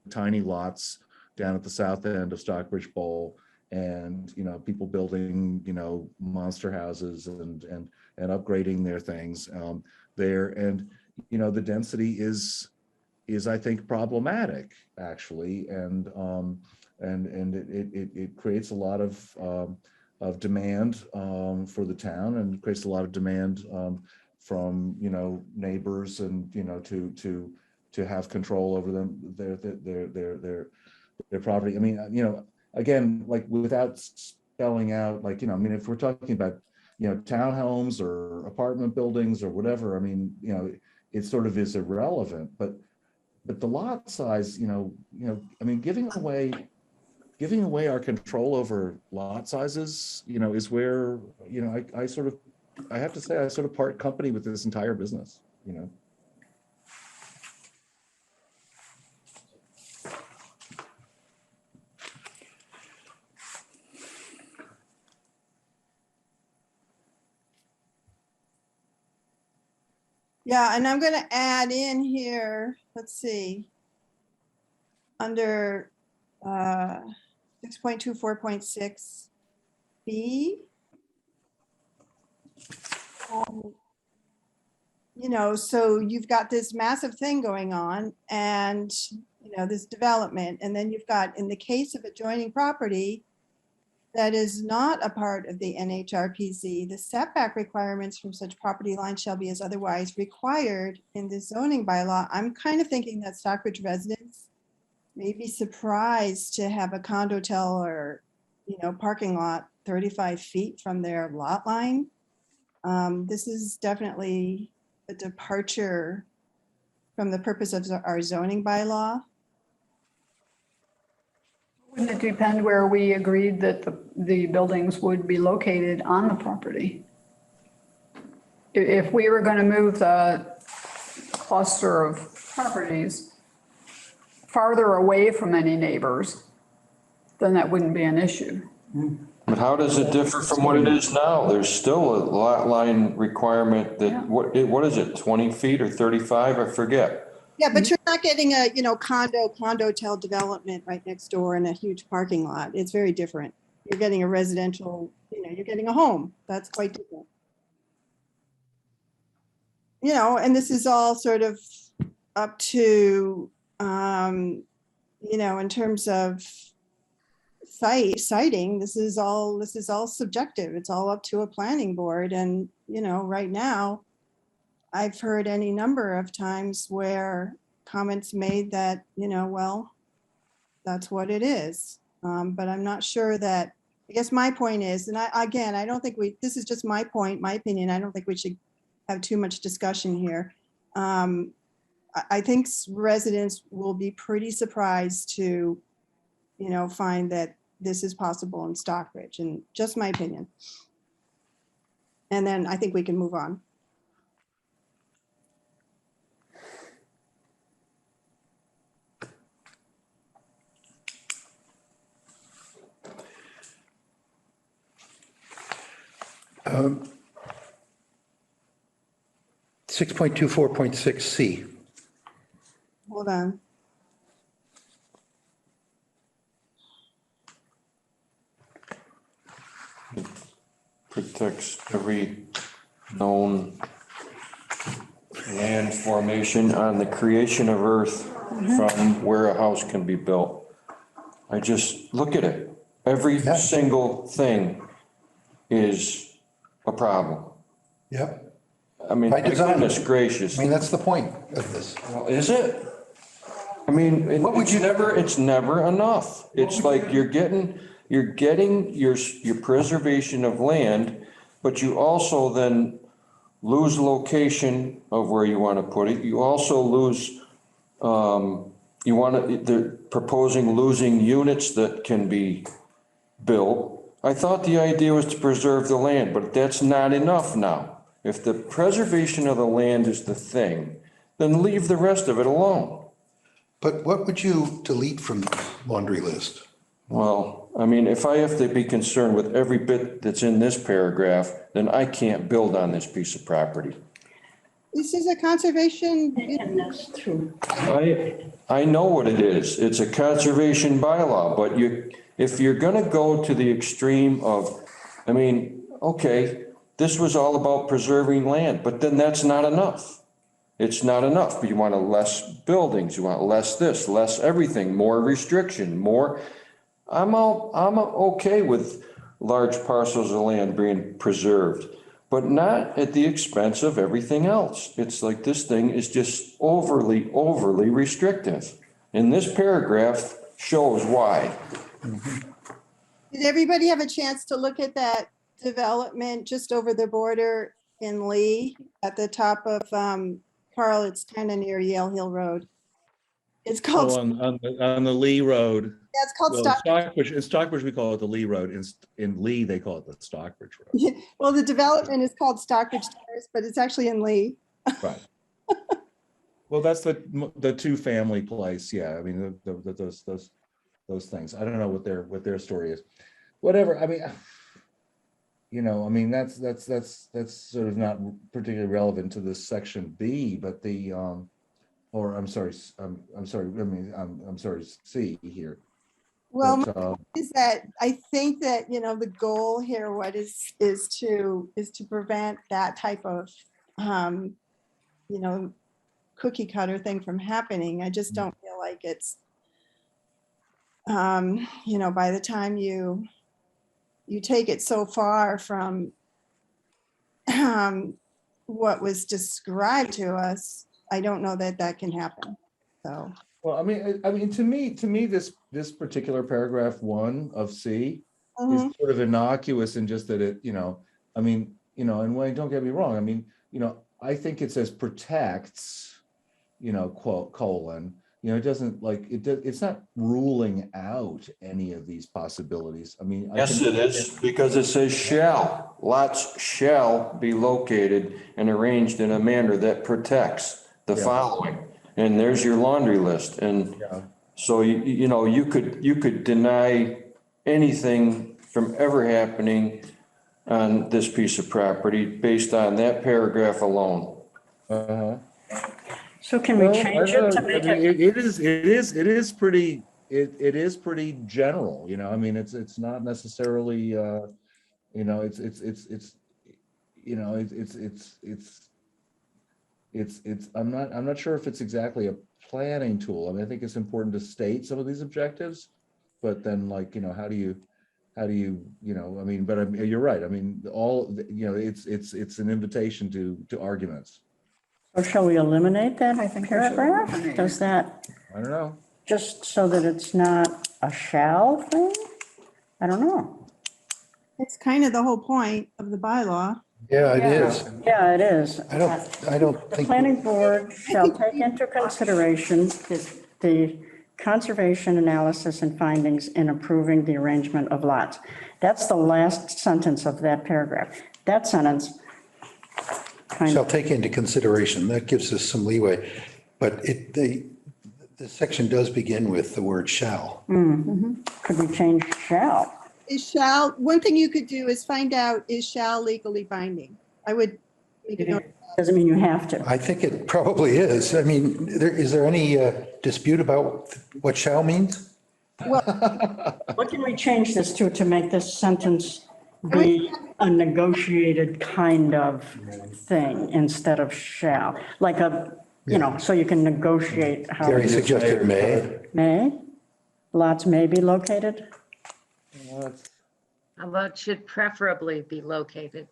tiny lots down at the south end of Stockbridge Bowl, and people building monster houses and upgrading their things there, and the density is I think problematic actually, and it creates a lot of demand for the town, and creates a lot of demand from neighbors, and to have control over them, their property. I mean, again, like without spelling out, like, I mean, if we're talking about, townhomes or apartment buildings or whatever, I mean, it sort of is irrelevant, but the lot size, I mean, giving away our control over lot sizes, is where, I have to say, I sort of part company with this entire business, Yeah, and I'm gonna add in here, let's see. Under 6.24.6 B. so you've got this massive thing going on and, this development, and then you've got, in the case of adjoining property that is not a part of the NHRPZ, the setback requirements from such property lines shall be as otherwise required in the zoning bylaw. I'm kind of thinking that Stockbridge residents may be surprised to have a condotel or, parking lot 35 feet from their lot line. This is definitely a departure from the purpose of our zoning bylaw. Wouldn't it depend where we agreed that the buildings would be located on the property? If we were going to move the cluster of properties farther away from any neighbors, then that wouldn't be an issue. But how does it differ from what it is now? There's still a lot line requirement that, what is it, 20 feet or 35? I forget. Yeah, but you're not getting a, condotel development right next door in a huge parking lot. It's very different. You're getting a residential, you're getting a home. That's quite different. And this is all sort of up to, in terms of citing, this is all subjective. It's all up to a planning board. And, right now, I've heard any number of times where comments made that, well, that's what it is. But I'm not sure that, I guess my point is, and I don't think this is just my point, my opinion. I don't think we should have too much discussion here. I think residents will be pretty surprised to, find that this is possible in Stockbridge, and just my opinion. And then I think we can move on. Um, 6.24.6C. Hold on. Protects every known land formation on the creation of earth from where a house can be built. I just, look at it. Every single thing is a problem. Yep. I mean, By design. goodness gracious. I mean, that's the point of this. Well, is it? I mean, it's never enough. It's like you're getting your preservation of land, but you also then lose location of where you want to put it. You also lose, they're proposing losing units that can be built. I thought the idea was to preserve the land, but that's not enough now. If the preservation of the land is the thing, then leave the rest of it alone. But what would you delete from the laundry list? Well, I mean, if I have to be concerned with every bit that's in this paragraph, then I can't build on this piece of property. This is a conservation. And that's true. I know what it is. It's a conservation bylaw, but if you're gonna go to the extreme of, I mean, okay, this was all about preserving land, but then that's not enough. It's not enough. You want less buildings, you want less this, less everything, more restriction, more. I'm okay with large parcels of land being preserved, but not at the expense of everything else. It's like this thing is just overly restrictive. And this paragraph shows why. Did everybody have a chance to look at that development just over the border in Lee at the top of, Carl, it's kind of near Yale Hill Road. It's called, On the Lee Road. yeah, it's called Well, Stockbridge. In Stockbridge, we call it the Lee Road. In Lee, they call it the Stockbridge Road. Well, the development is called Stockbridge Terrace, but it's actually in Lee. Right. Well, that's the two-family place. Yeah, I mean, those things. I don't know what their story is. Whatever. I mean, that's sort of not particularly relevant to this section B, but or I'm sorry, C here. Well, But, my point is that I think that, the goal here, what is to prevent that type of cookie cutter thing from happening. I just don't feel like it's, by the time you take it so far from what was described to us, I don't know that that can happen. So, Well, to me, this particular paragraph 1 of C is mhm. sort of innocuous in just that it, and Wayne, don't get me wrong. I think it says protects, quote, colon, it doesn't it's not ruling out any of these possibilities. Yes, it is, because it says shall, lots shall be located and arranged in a manner that protects the Yeah. following. And there's your laundry list. And Yeah. so, you could deny anything from ever happening on this piece of property based on that paragraph alone. Uh-huh. So can we Well, change it to make it? it is pretty, it is pretty general, it's not necessarily, I'm not sure if it's exactly a planning tool. I think it's important to state some of these objectives, but then how do you, you're right. It's an invitation to arguments. Or shall we eliminate that I think we should paragraph? eliminate it. Does that, I don't know. just so that it's not a shall thing? I don't know. It's kind of the whole point of the bylaw. Yeah, it is. Yeah, it is. I don't The think, planning board shall take into consideration the conservation analysis and findings in approving the arrangement of lots. That's the last sentence of that paragraph. That sentence kind shall of, take into consideration. That gives us some leeway. But the section does begin with the word shall. could we change shall? One thing you could do is find out, is shall legally binding? I would make a note. Doesn't mean you have to. I think it probably is. Is there any dispute about what shall means? What can we change this to make this sentence be a negotiated kind of thing instead of shall? Like so you can negotiate how. Gary suggested may. May? Lots may be located? How about should preferably be located?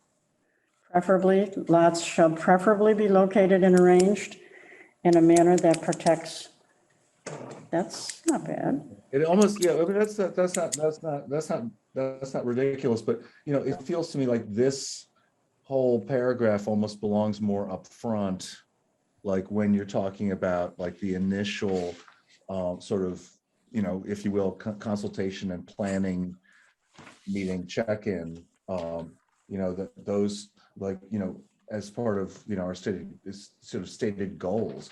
Preferably, lots shall preferably be located and arranged in a manner that protects. That's not bad. It almost, that's not ridiculous, but it feels to me like this whole paragraph almost belongs more up front, like when you're talking about like the initial sort of, if you will, consultation and planning meeting check-in, those as part of our stated goals.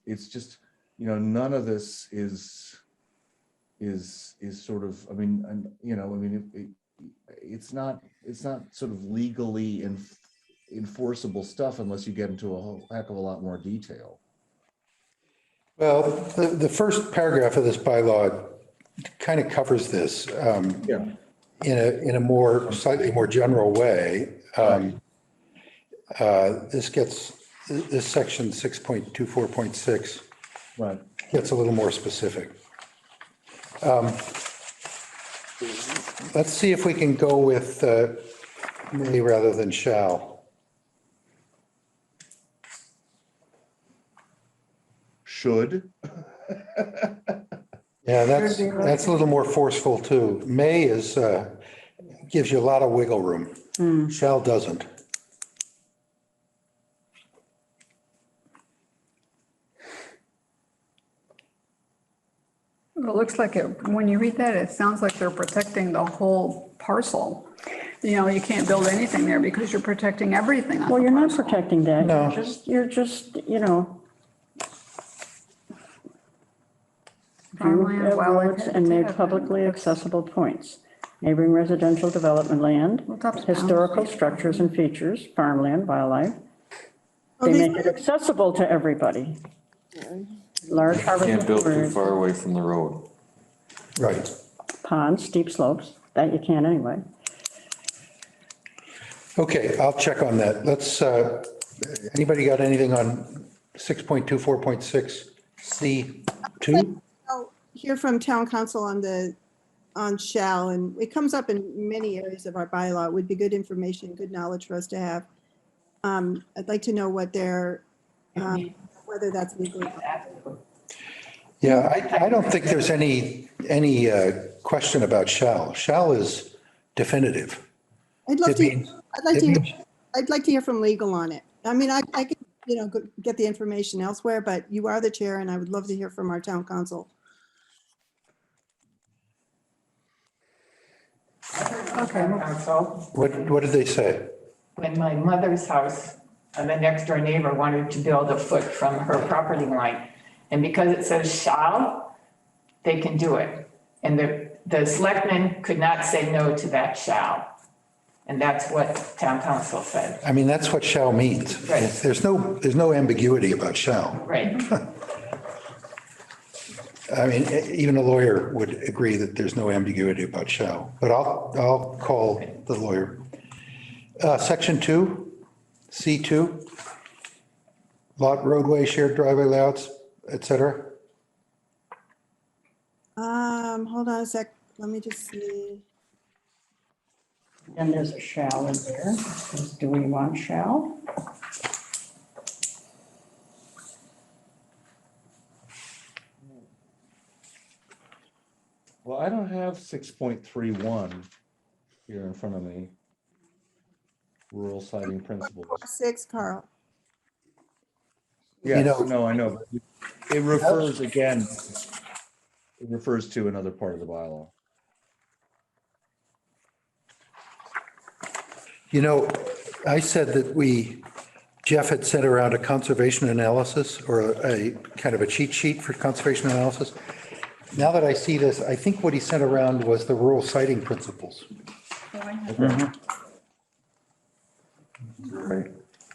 It's just none of this is sort of, it's not sort of legally enforceable stuff unless you get into a whole heck of a lot more detail. Well, the first paragraph of this bylaw kind of covers this in a slightly more general way. This section 6.24.6 Right. gets a little more specific. Let's see if we can go with may rather than shall. Should. Yeah, that's a little more forceful too. May is, gives you a lot of wiggle room. Shall doesn't. It looks like when you read that, it sounds like they're protecting the whole parcel. You can't build anything there because you're protecting everything on Well, the you're not parcel. protecting that. No. You're just Farmland, at wildlife roads and made habitat, publicly accessible points. Neighboring residential development land, Well, that's historical bounds. structures and features, farmland, wildlife. Oh, They these- make it accessible to everybody. Large Can't build too harvest far away from the road. Right. ponds, steep slopes, that you can anyway. Okay, I'll check on that. Anybody got anything on 6.24.6 C2? I'll hear from town council on shall, and it comes up in many areas of our bylaw. It would be good information, good knowledge for us to have. I'd like to know what whether that's legally. Yeah, I don't think there's any question about shall. Shall is definitive. I'd love It to, means- I'd like to hear from legal on it. I mean, I could, get the information elsewhere, but you are the chair and I would love to hear from our town council. Council, What did they say? when my mother's house, the next door neighbor wanted to build a foot from her property line. And because it says shall, they can do it. And the selectmen could not say no to that shall. And that's what town council said. I mean, that's what shall means. Right. There's no ambiguity about shall. Right. I mean, even a lawyer would agree that there's no ambiguity about shall, but I'll call the lawyer. Section 2, C2, lot, roadway, shared driveway layouts, et cetera. Hold on a sec. Let me just see. And there's a shall in there. Do we want shall? Well, I don't have 6.31 here in front of me. Rural siting principles. 6, Carl. Yes, know- no, I know. But it refers again, it refers to another part of the bylaw. I said that Jeff had sent around a conservation analysis or a kind of a cheat sheet for conservation analysis. Now that I see this, I think what he sent around was the rural siting principles. Right.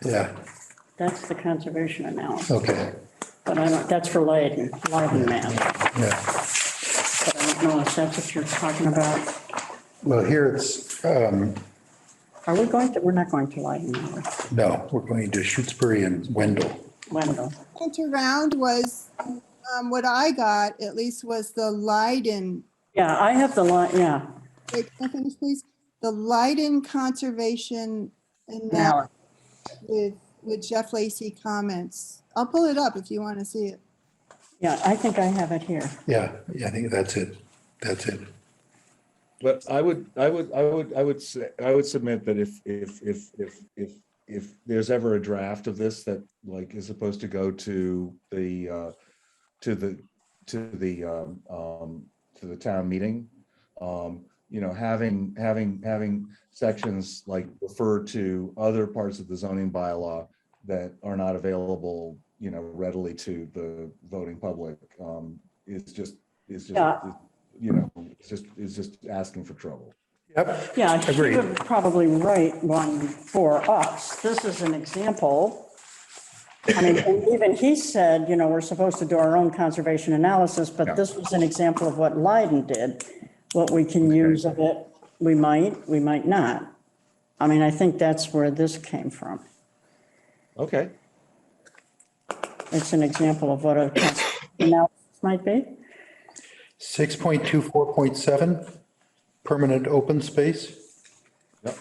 Yeah, That's the conservation analysis, okay, but that's for Leiden map. yeah. But I don't know if that's what you're talking about. Well, here it's, Are we going to, we're not going to Leiden, are we? no, we're going to Shutesbury and Wendell. Wendell. Went around was, what I got at least was the Leiden, Yeah, I have the line, yeah. wait, can I finish please? The Leiden Conservation and Now, with Jeff Lacy comments. I'll pull it up if you want to see it. yeah, I think I have it here. Yeah, I think that's it. That's it. But I would submit that if there's ever a draft of this that like is supposed to go to the town meeting, having sections like refer to other parts of the zoning bylaw that are not available, readily to the voting public, is just Yeah. is just asking for trouble. Yep. Yeah, he Agreed. would probably write one for us. This is an example. I mean, and even he said, we're supposed to do our own conservation analysis, but Yeah. this was an example of what Leiden did. What we can use of it, we might not. I mean, I think that's where this came from. Okay. It's an example of what a conservation analysis might be. 6.24.7, permanent open space. Yep.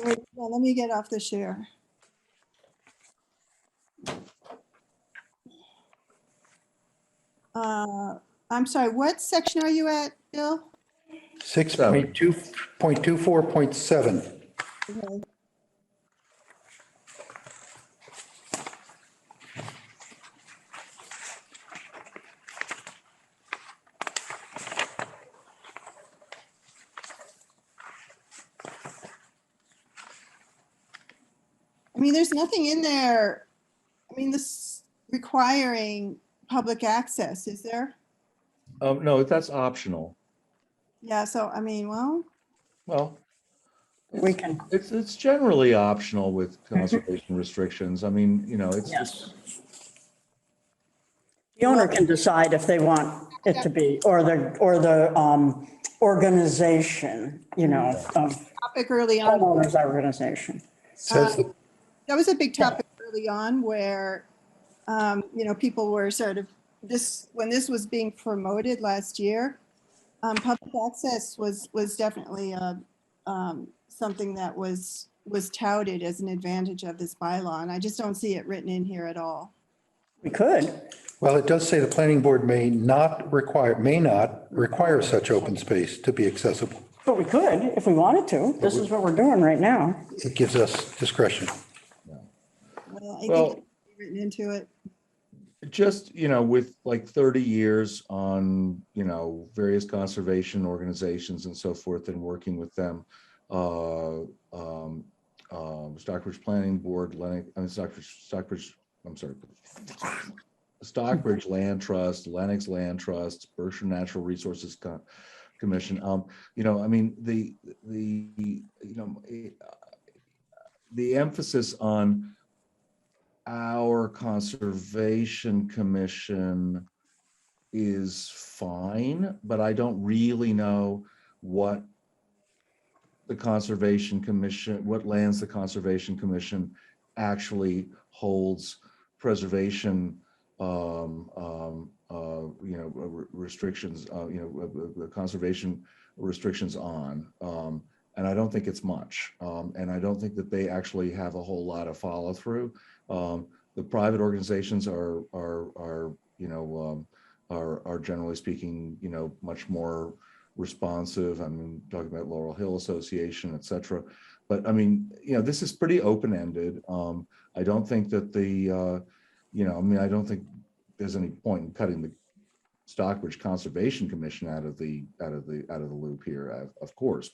Wait, well, let me get off the share. I'm sorry, what section are you at, Bill? 6.24.7. Okay. I mean, there's nothing in there, this requiring public access, is there? No, that's optional. Yeah, so, Well, We can, it's generally optional with conservation restrictions. I mean, it's yes. The owner can decide if they want it to be, or the organization, of topic early on. homeowners organization. Says that was a big topic early on where, people were sort of when this was being promoted last year, public access was definitely something that was touted as an advantage of this bylaw, and I just don't see it written in here at all. We could. Well, it does say the planning board may not require such open space to be accessible. But we could if we wanted to. This is what we're doing right now. It gives us discretion. Well, I Well- think it's written into it. Just, with like 30 years on, various conservation organizations and so forth and working with them, Stockbridge Planning Board, Stockbridge Land Trust, Lennox Land Trust, Berkshire Natural Resources Commission. The emphasis on our conservation commission is fine, but I don't really know what lands the Conservation Commission actually holds preservation, restrictions, conservation restrictions on. And I don't think it's much. And I don't think that they actually have a whole lot of follow through. The private organizations are generally speaking, much more responsive. I'm talking about Laurel Hill Association, et cetera. But this is pretty open-ended. I don't think that I don't think there's any point in cutting the Stockbridge Conservation Commission out of the loop here, of course.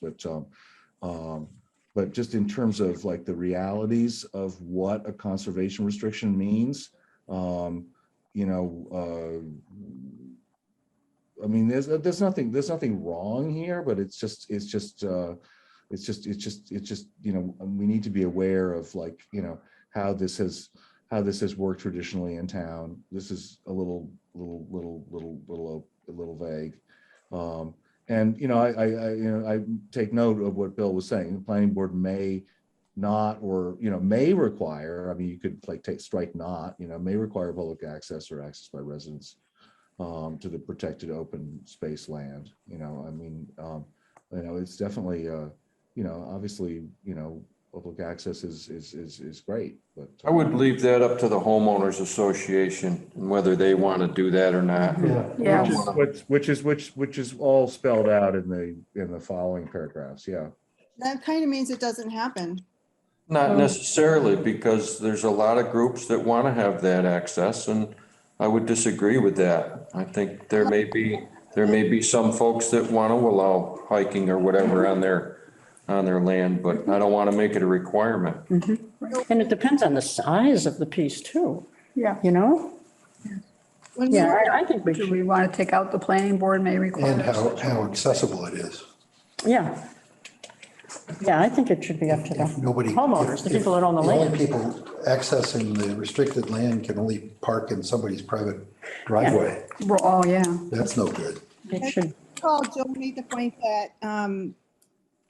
But just in terms of like the realities of what a conservation restriction means, there's nothing wrong here, but it's just we need to be aware of how this has worked traditionally in town. This is a little vague. And I take note of what Bill was saying. The planning board may not, or may require. You could strike not. May require public access or access by residents to the protected open space land. It's definitely obviously public access is great. But I would leave that up to the homeowners association and whether they want to do that or not. Yeah. which is all spelled out in the following paragraphs. Yeah. That kind of means it doesn't happen. Not necessarily, because there's a lot of groups that want to have that access, and I would disagree with that. I think there may be some folks that want to allow hiking or whatever on their land, but I don't want to make it a requirement. And it depends on the size of the piece too, Yeah. When we Yeah, were- I think we Do should, we want to take out the planning board may require? And how accessible it is. yeah. Yeah, I think it should be up to the Nobody. homeowners, the people that own the The only land. people accessing the restricted land can only park in somebody's private driveway. Oh, yeah. That's no good. It should, Jill made the point that,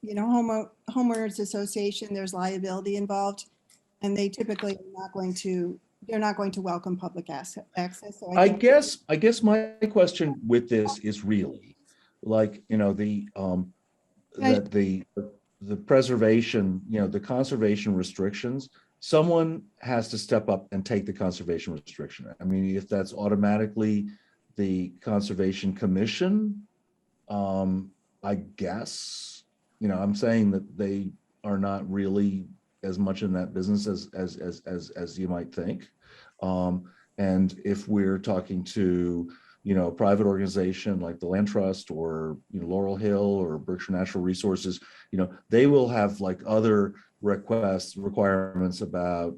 homeowners association, there's liability involved, and they typically they're not going to welcome public access. So I think- guess my question with this is really the preservation, the conservation restrictions, someone has to step up and take the conservation restriction. If that's automatically the Conservation Commission, I guess, I'm saying that they are not really as much in that business as you might think. And if we're talking to, a private organization like the Land Trust or Laurel Hill or Berkshire Natural Resources, they will have other requirements about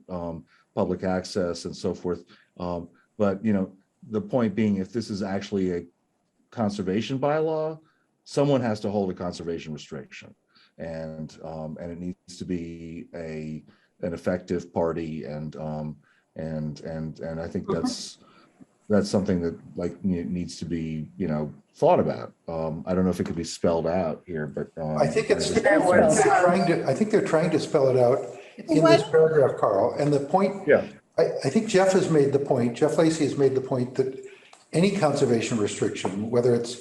public access and so forth. But the point being, if this is actually a conservation bylaw, someone has to hold a conservation restriction, and it needs to be an effective party, and I think that's something that needs to be thought about. I don't know if it could be spelled out here, but I think they're trying to spell it out in this paragraph, Carl, and the point, Yeah. I think Jeff has made the point, Jeff Lacy has made the point that any conservation restriction, whether it's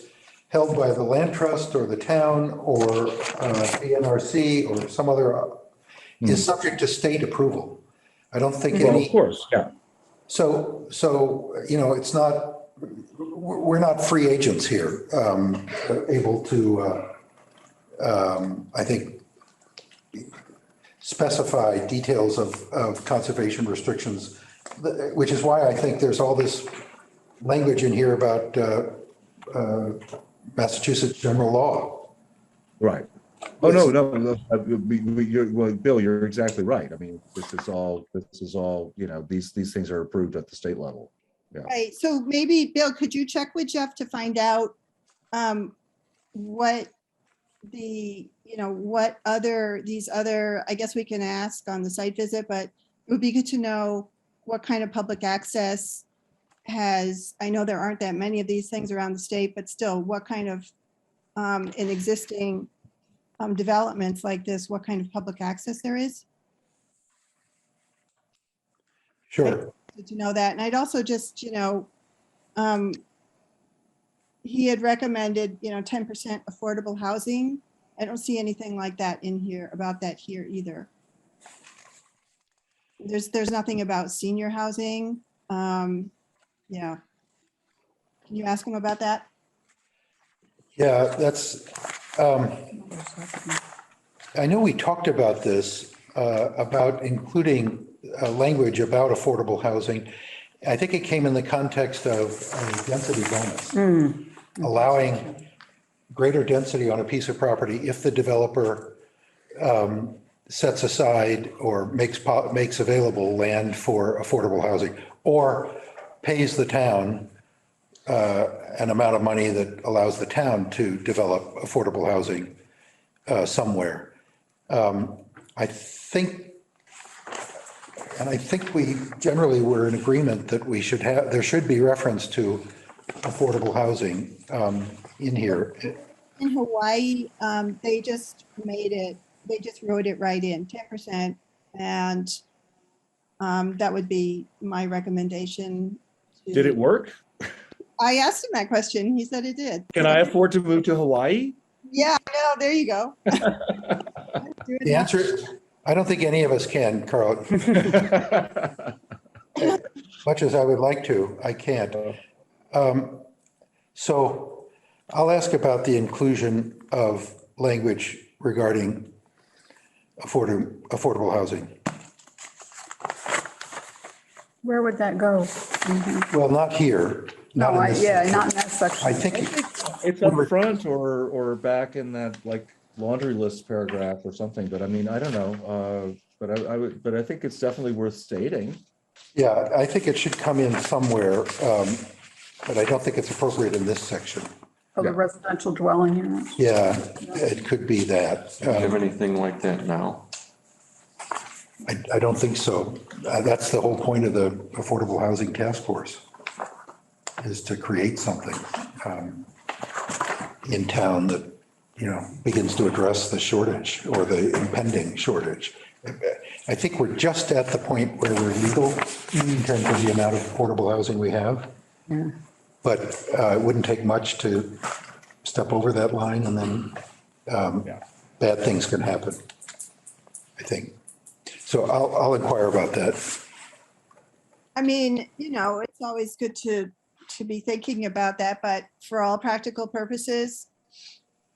held by the land trust or the town or BNRC or some other, is subject to state approval. I don't think Well, any. of course, yeah. So, it's not, we're not free agents here, able to, I think, specify details of conservation restrictions, which is why I think there's all this language in here about Massachusetts general law. Right. Oh, no. Well, Bill, you're exactly right. I mean, this is all, these things are approved at the state level. Yeah. Right, so maybe, Bill, could you check with Jeff to find out what what these other, I guess we can ask on the site visit, but it would be good to know what kind of public access I know there aren't that many of these things around the state, but still, what kind of, in existing developments like this, what kind of public access there is? Sure. Good to know that. And I'd also just, he had recommended, 10% affordable housing. I don't see anything like that in here, about that here either. There's nothing about senior housing. Yeah. Can you ask him about that? Yeah, that's, I know we talked about this, about including language about affordable housing. I think it came in the context of a density bonus, allowing greater density on a piece of property if the developer sets aside or makes available land for affordable housing, or pays the town an amount of money that allows the town to develop affordable housing somewhere. I think we generally were in agreement that there should be reference to affordable housing in here. In Hawaii, they just wrote it right in, 10%. And that would be my recommendation. Did it work? I asked him that question. He said it did. Can I afford to move to Hawaii? Yeah, no, there you go. The answer is, I don't think any of us can, Carl. Much as I would like to, I can't. So I'll ask about the inclusion of language regarding affordable housing. Where would that go? Well, not here. No, Not in this yeah, section. not in that section. I think, It's up front or back in that like laundry list paragraph or something, but I mean, I don't know. But I think it's definitely worth stating. yeah, I think it should come in somewhere, but I don't think it's appropriate in this section. For the residential dwelling units. Yeah, it could be that. Do you have anything like that now? I don't think so. That's the whole point of the Affordable Housing Task Force, is to create something in town that, begins to address the shortage or the impending shortage. I think we're just at the point where we're legal in terms of the amount of affordable housing we have. Yeah. But it wouldn't take much to step over that line, and then bad things can happen, I think. So I'll inquire about that. I mean, it's always good to be thinking about that, but for all practical purposes,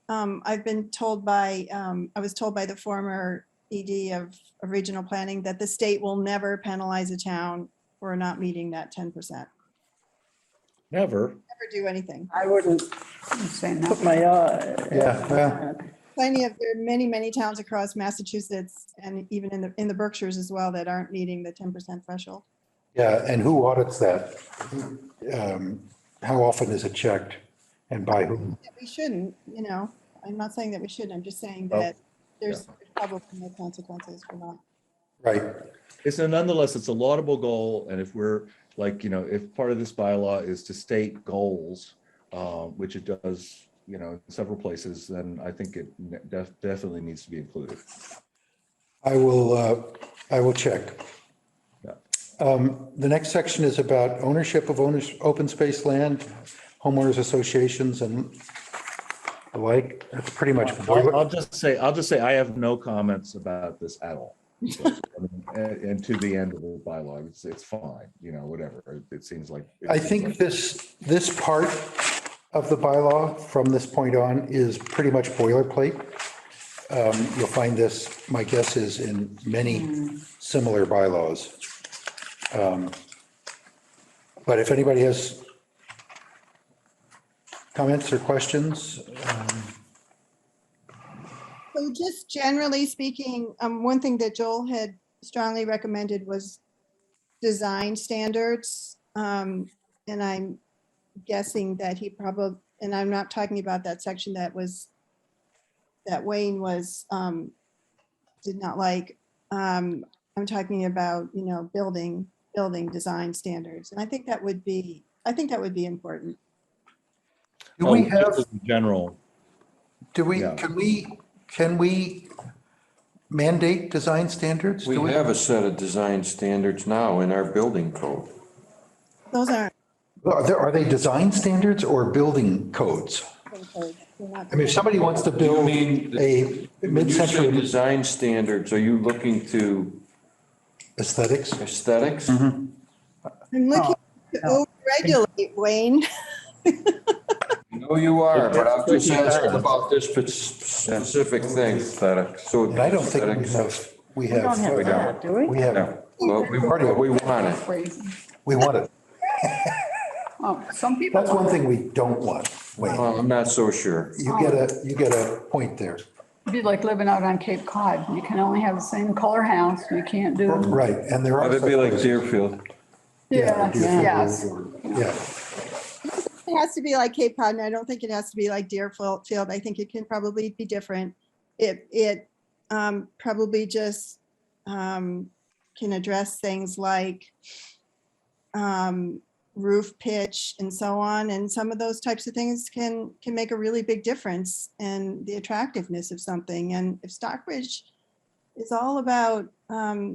I've been told by, I was told by the former ED of regional planning that the state will never penalize a town for not meeting that 10%. Never. Never do anything. I wouldn't Say no. put my, Yeah, well, There are many towns across Massachusetts and even in the Berkshires as well that aren't meeting the 10% threshold. yeah, and who audits that? How often is it checked, and by whom? We shouldn't, I'm not saying that we shouldn't. I'm just saying that there's probably no consequences for not. Right. Nonetheless, it's a laudable goal. And if we're like, if part of this bylaw is to state goals, which it does, in several places, then I think it definitely needs to be included. I will check. Yeah. The next section is about ownership of open space land, homeowners associations and the like. That's pretty much. I'll just say, I have no comments about this at all. So, and to the end of the bylaw, it's fine, whatever. It seems like. I think this part of the bylaw from this point on is pretty much boilerplate. You'll find this, my guess is, in many similar bylaws. But if anybody has comments or questions, So just generally speaking, one thing that Joel had strongly recommended was design standards. And I'm guessing that he probably, and I'm not talking about that section that Wayne did not like. I'm talking about, building design standards. And I think that would be important. do we Oh, have, just in general. Yeah. can we mandate design standards? We Do have a set of design standards now in our building code. Those aren't. Are they design standards or building codes? I mean, if somebody wants to build mean a When you say mid-century design standards, are you looking to aesthetics, aesthetics? I'm looking to overregulate, Wayne. No, you are, but I'm just asking about this specific thing. So. and I don't think we We don't have have, that, do we? we have, Well, we want it. Crazy. we want it. Oh, some people. That's one thing we don't want, Wayne. Well, I'm not so sure. You get a point there. It'd be like living out on Cape Cod. You can only have the same color house. You can't do. Right, and there are. It'd be like Deerfield. Yes, yes. Yeah, It has to be like Cape Cod, and I don't think it has to be like Deerfield. I think it can probably be different. It probably just can address things like roof pitch and so on. And some of those types of things can make a really big difference in the attractiveness of something. And if Stockbridge is all about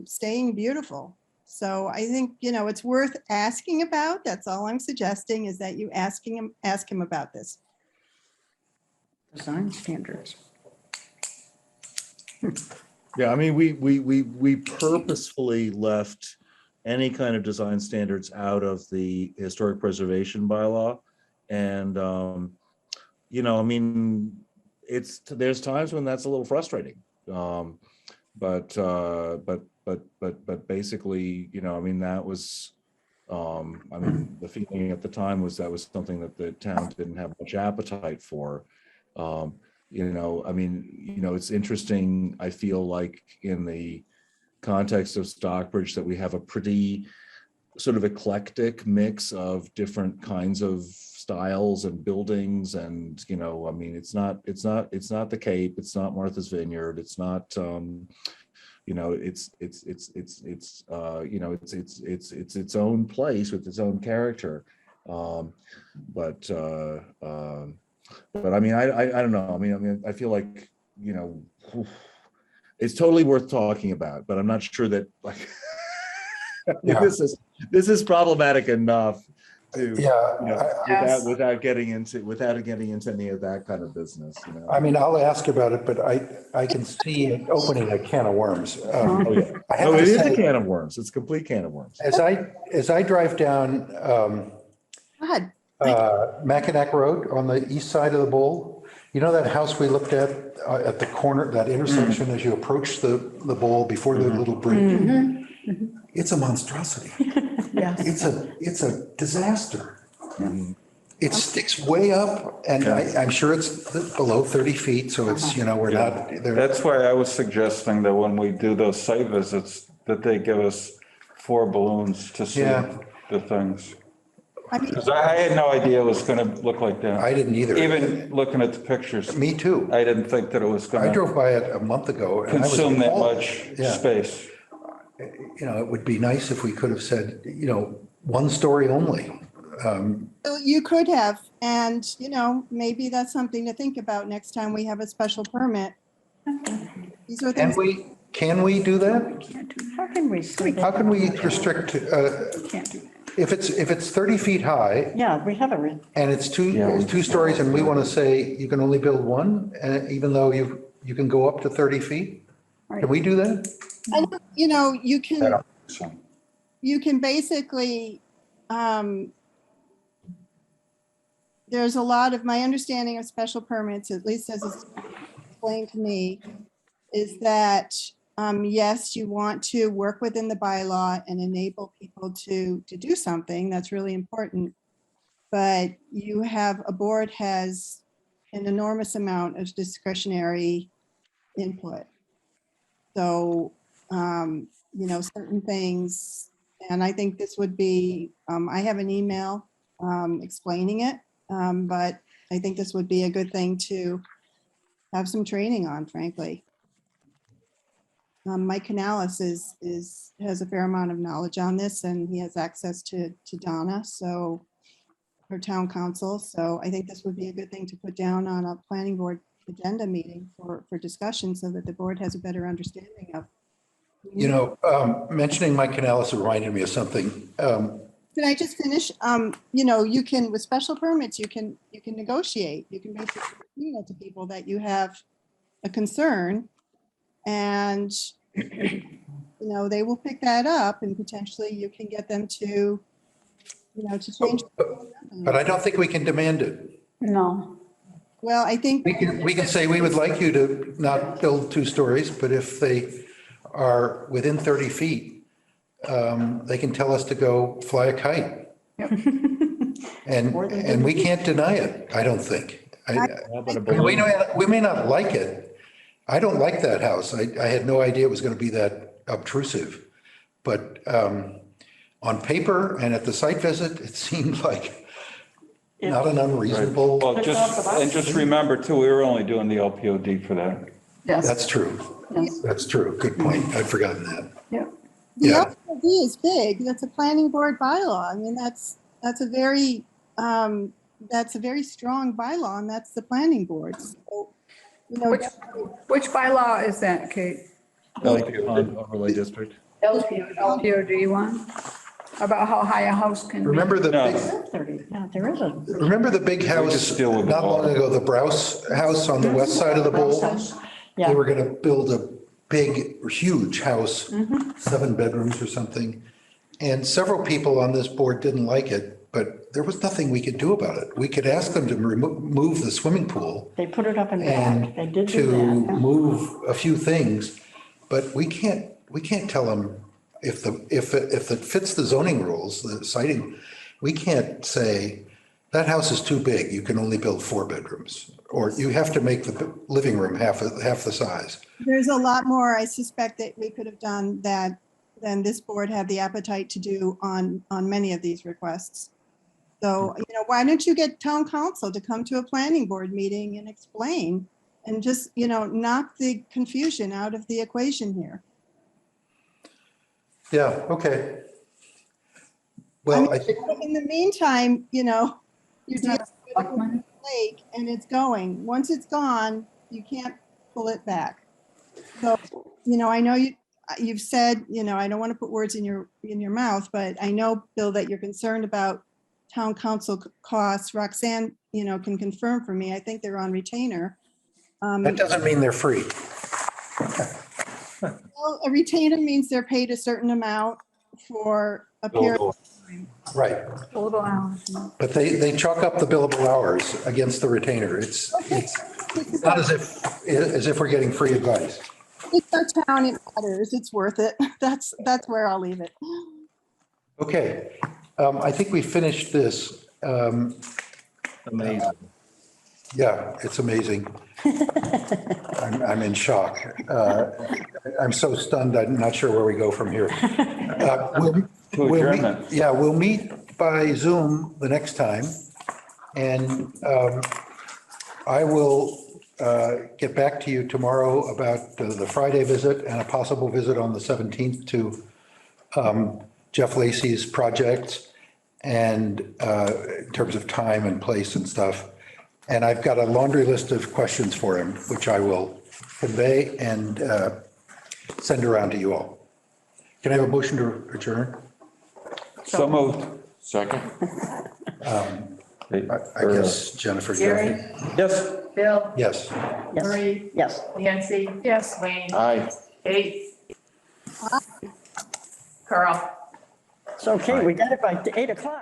staying beautiful. So I think, it's worth asking about. That's all I'm suggesting, is that you ask him about this. Design standards. Yeah, I mean, we purposefully left any kind of design standards out of the historic preservation bylaw. And, I mean, there's times when that's a little frustrating. But basically, I mean, that was, the feeling at the time was that was something that the town didn't have much appetite for. I mean, it's interesting. I feel like in the context of Stockbridge that we have a pretty sort of eclectic mix of different kinds of styles and buildings. And, I mean, it's not the Cape, it's not Martha's Vineyard, it's not, it's its own place with its own character. But I mean, I don't know. I mean, I feel like, it's totally worth talking about, but I'm not sure that like this is problematic enough to, without getting into any of that kind of business. I mean, I'll ask about it, but I can see it opening a can of worms. I have No, to it is a say, can of worms. It's a complete can of worms. as I drive down God, Mackinac Road on the east side of the bowl, that house we looked at the corner, that intersection as you approach the bowl before the little bridge? It's a monstrosity. Yes. It's a disaster. It sticks way up, and I'm sure it's below 30 feet, so it's, we're not there. That's why I was suggesting that when we do those site visits, that they give us 4 balloons to see Yeah. the things. I mean, Because I had no idea it was gonna look like that. I didn't either. Even looking at the pictures, Me too. I didn't think that it was I gonna drove by it a month ago. And I was consume that appalled. much Yeah. space. It would be nice if we could have said, 1 story only. you could have, and, maybe that's something to think about next time we have a special permit. These are things. Can we do that? Can't do How can we say How that? can we restrict, that. Can't do that. if it's 30 feet high Yeah, we have and it's two stories and we want to say you can only build one, even though you can go up to 30 feet? Can we do that? And, you know, you I can, don't think so. you can basically, there's a lot of, my understanding of special permits, at least as it's explained to me, is that, yes, you want to work within the bylaw and enable people to do something. That's really important. But a board has an enormous amount of discretionary input. So, you know, certain things, and I think this would be, I have an email explaining it, but I think this would be a good thing to have some training on, frankly. Mike Canales has a fair amount of knowledge on this, and he has access to Donna, so, her town council. So I think this would be a good thing to put down on a planning board agenda meeting for discussion so that the board has a better understanding of. You know, mentioning Mike Canales reminded me of something. Can I just finish? You know, you can, with special permits, you can negotiate. You can basically signal to people that you have a concern, and, you know, they will pick that up, and potentially you can get them to, you know, to change. But I don't think we can demand it. No. Well, I think, We can say we would like you to not build 2 stories, but if they are within 30 feet, they can tell us to go fly a kite. And we can't deny it, I don't think. We may not like it. I don't like that house. I had no idea it was going to be that obtrusive. But on paper and at the site visit, it seemed like not an unreasonable. Well, just remember too, we were only doing the LPOD for that. Yes. That's true. Yes. That's true. Good point. I'd forgotten that. Yeah. the Yeah. LPOD is big. That's a planning board bylaw. I mean, that's a very strong bylaw, and that's the planning board. So, you know, Which bylaw is that, Kate? Overlay district. LPOD one? About how high a house can be? Remember the No. big, 30, yeah, there is a. remember the big house just deal with the not long water. ago, the Browse house on the west side of the bowl? They Yeah, were going to build a big, huge house, 7 bedrooms or something. And several people on this board didn't like it, but there was nothing we could do about it. We could ask them to move the swimming pool they put it up and back. They and did to do that. move a few things, but we can't tell them if it fits the zoning rules, the siting, we can't say, that house is too big, you can only build 4 bedrooms, or you have to make the living room half the size. there's a lot more, I suspect, that we could have done that than this board had the appetite to do on many of these requests. So, you know, why don't you get town council to come to a planning board meeting and explain, and just, you know, knock the confusion out of the equation here. Yeah, okay. Well, I think, In the meantime, you know, you're It's not dealing a with selectman. the lake and it's going. Once it's gone, you can't pull it back. So, you know, I know you've said, you know, I don't want to put words in your mouth, but I know, Bill, that you're concerned about town council costs. Roxanne, you know, can confirm for me. I think they're on retainer. that doesn't mean they're free. Well, a retainer means they're paid a certain amount for a period. Right, Billable hours. but they chalk up the billable hours against the retainer. It's not as if we're getting free advice. It's our town, it matters, it's worth it. That's where I'll leave it. Okay, I think we finished this. Amazing. Yeah, it's amazing. I'm in shock. I'm so stunned, I'm not sure where we go from here. To adjournment. Yeah, we'll meet by Zoom the next time. And I will get back to you tomorrow about the Friday visit and a possible visit on the 17th to Jeff Lacy's projects, and in terms of time and place and stuff. And I've got a laundry list of questions for him, which I will convey. And send around to you all. Can I have a motion to adjourn? So moved. Second? I guess Jennifer. Gary, Yes. Bill, Yes. Yes, Marie, yes. Nancy, Yes. Wayne, Aye. Kate. Carl. It's okay, we got it by 8 o'clock.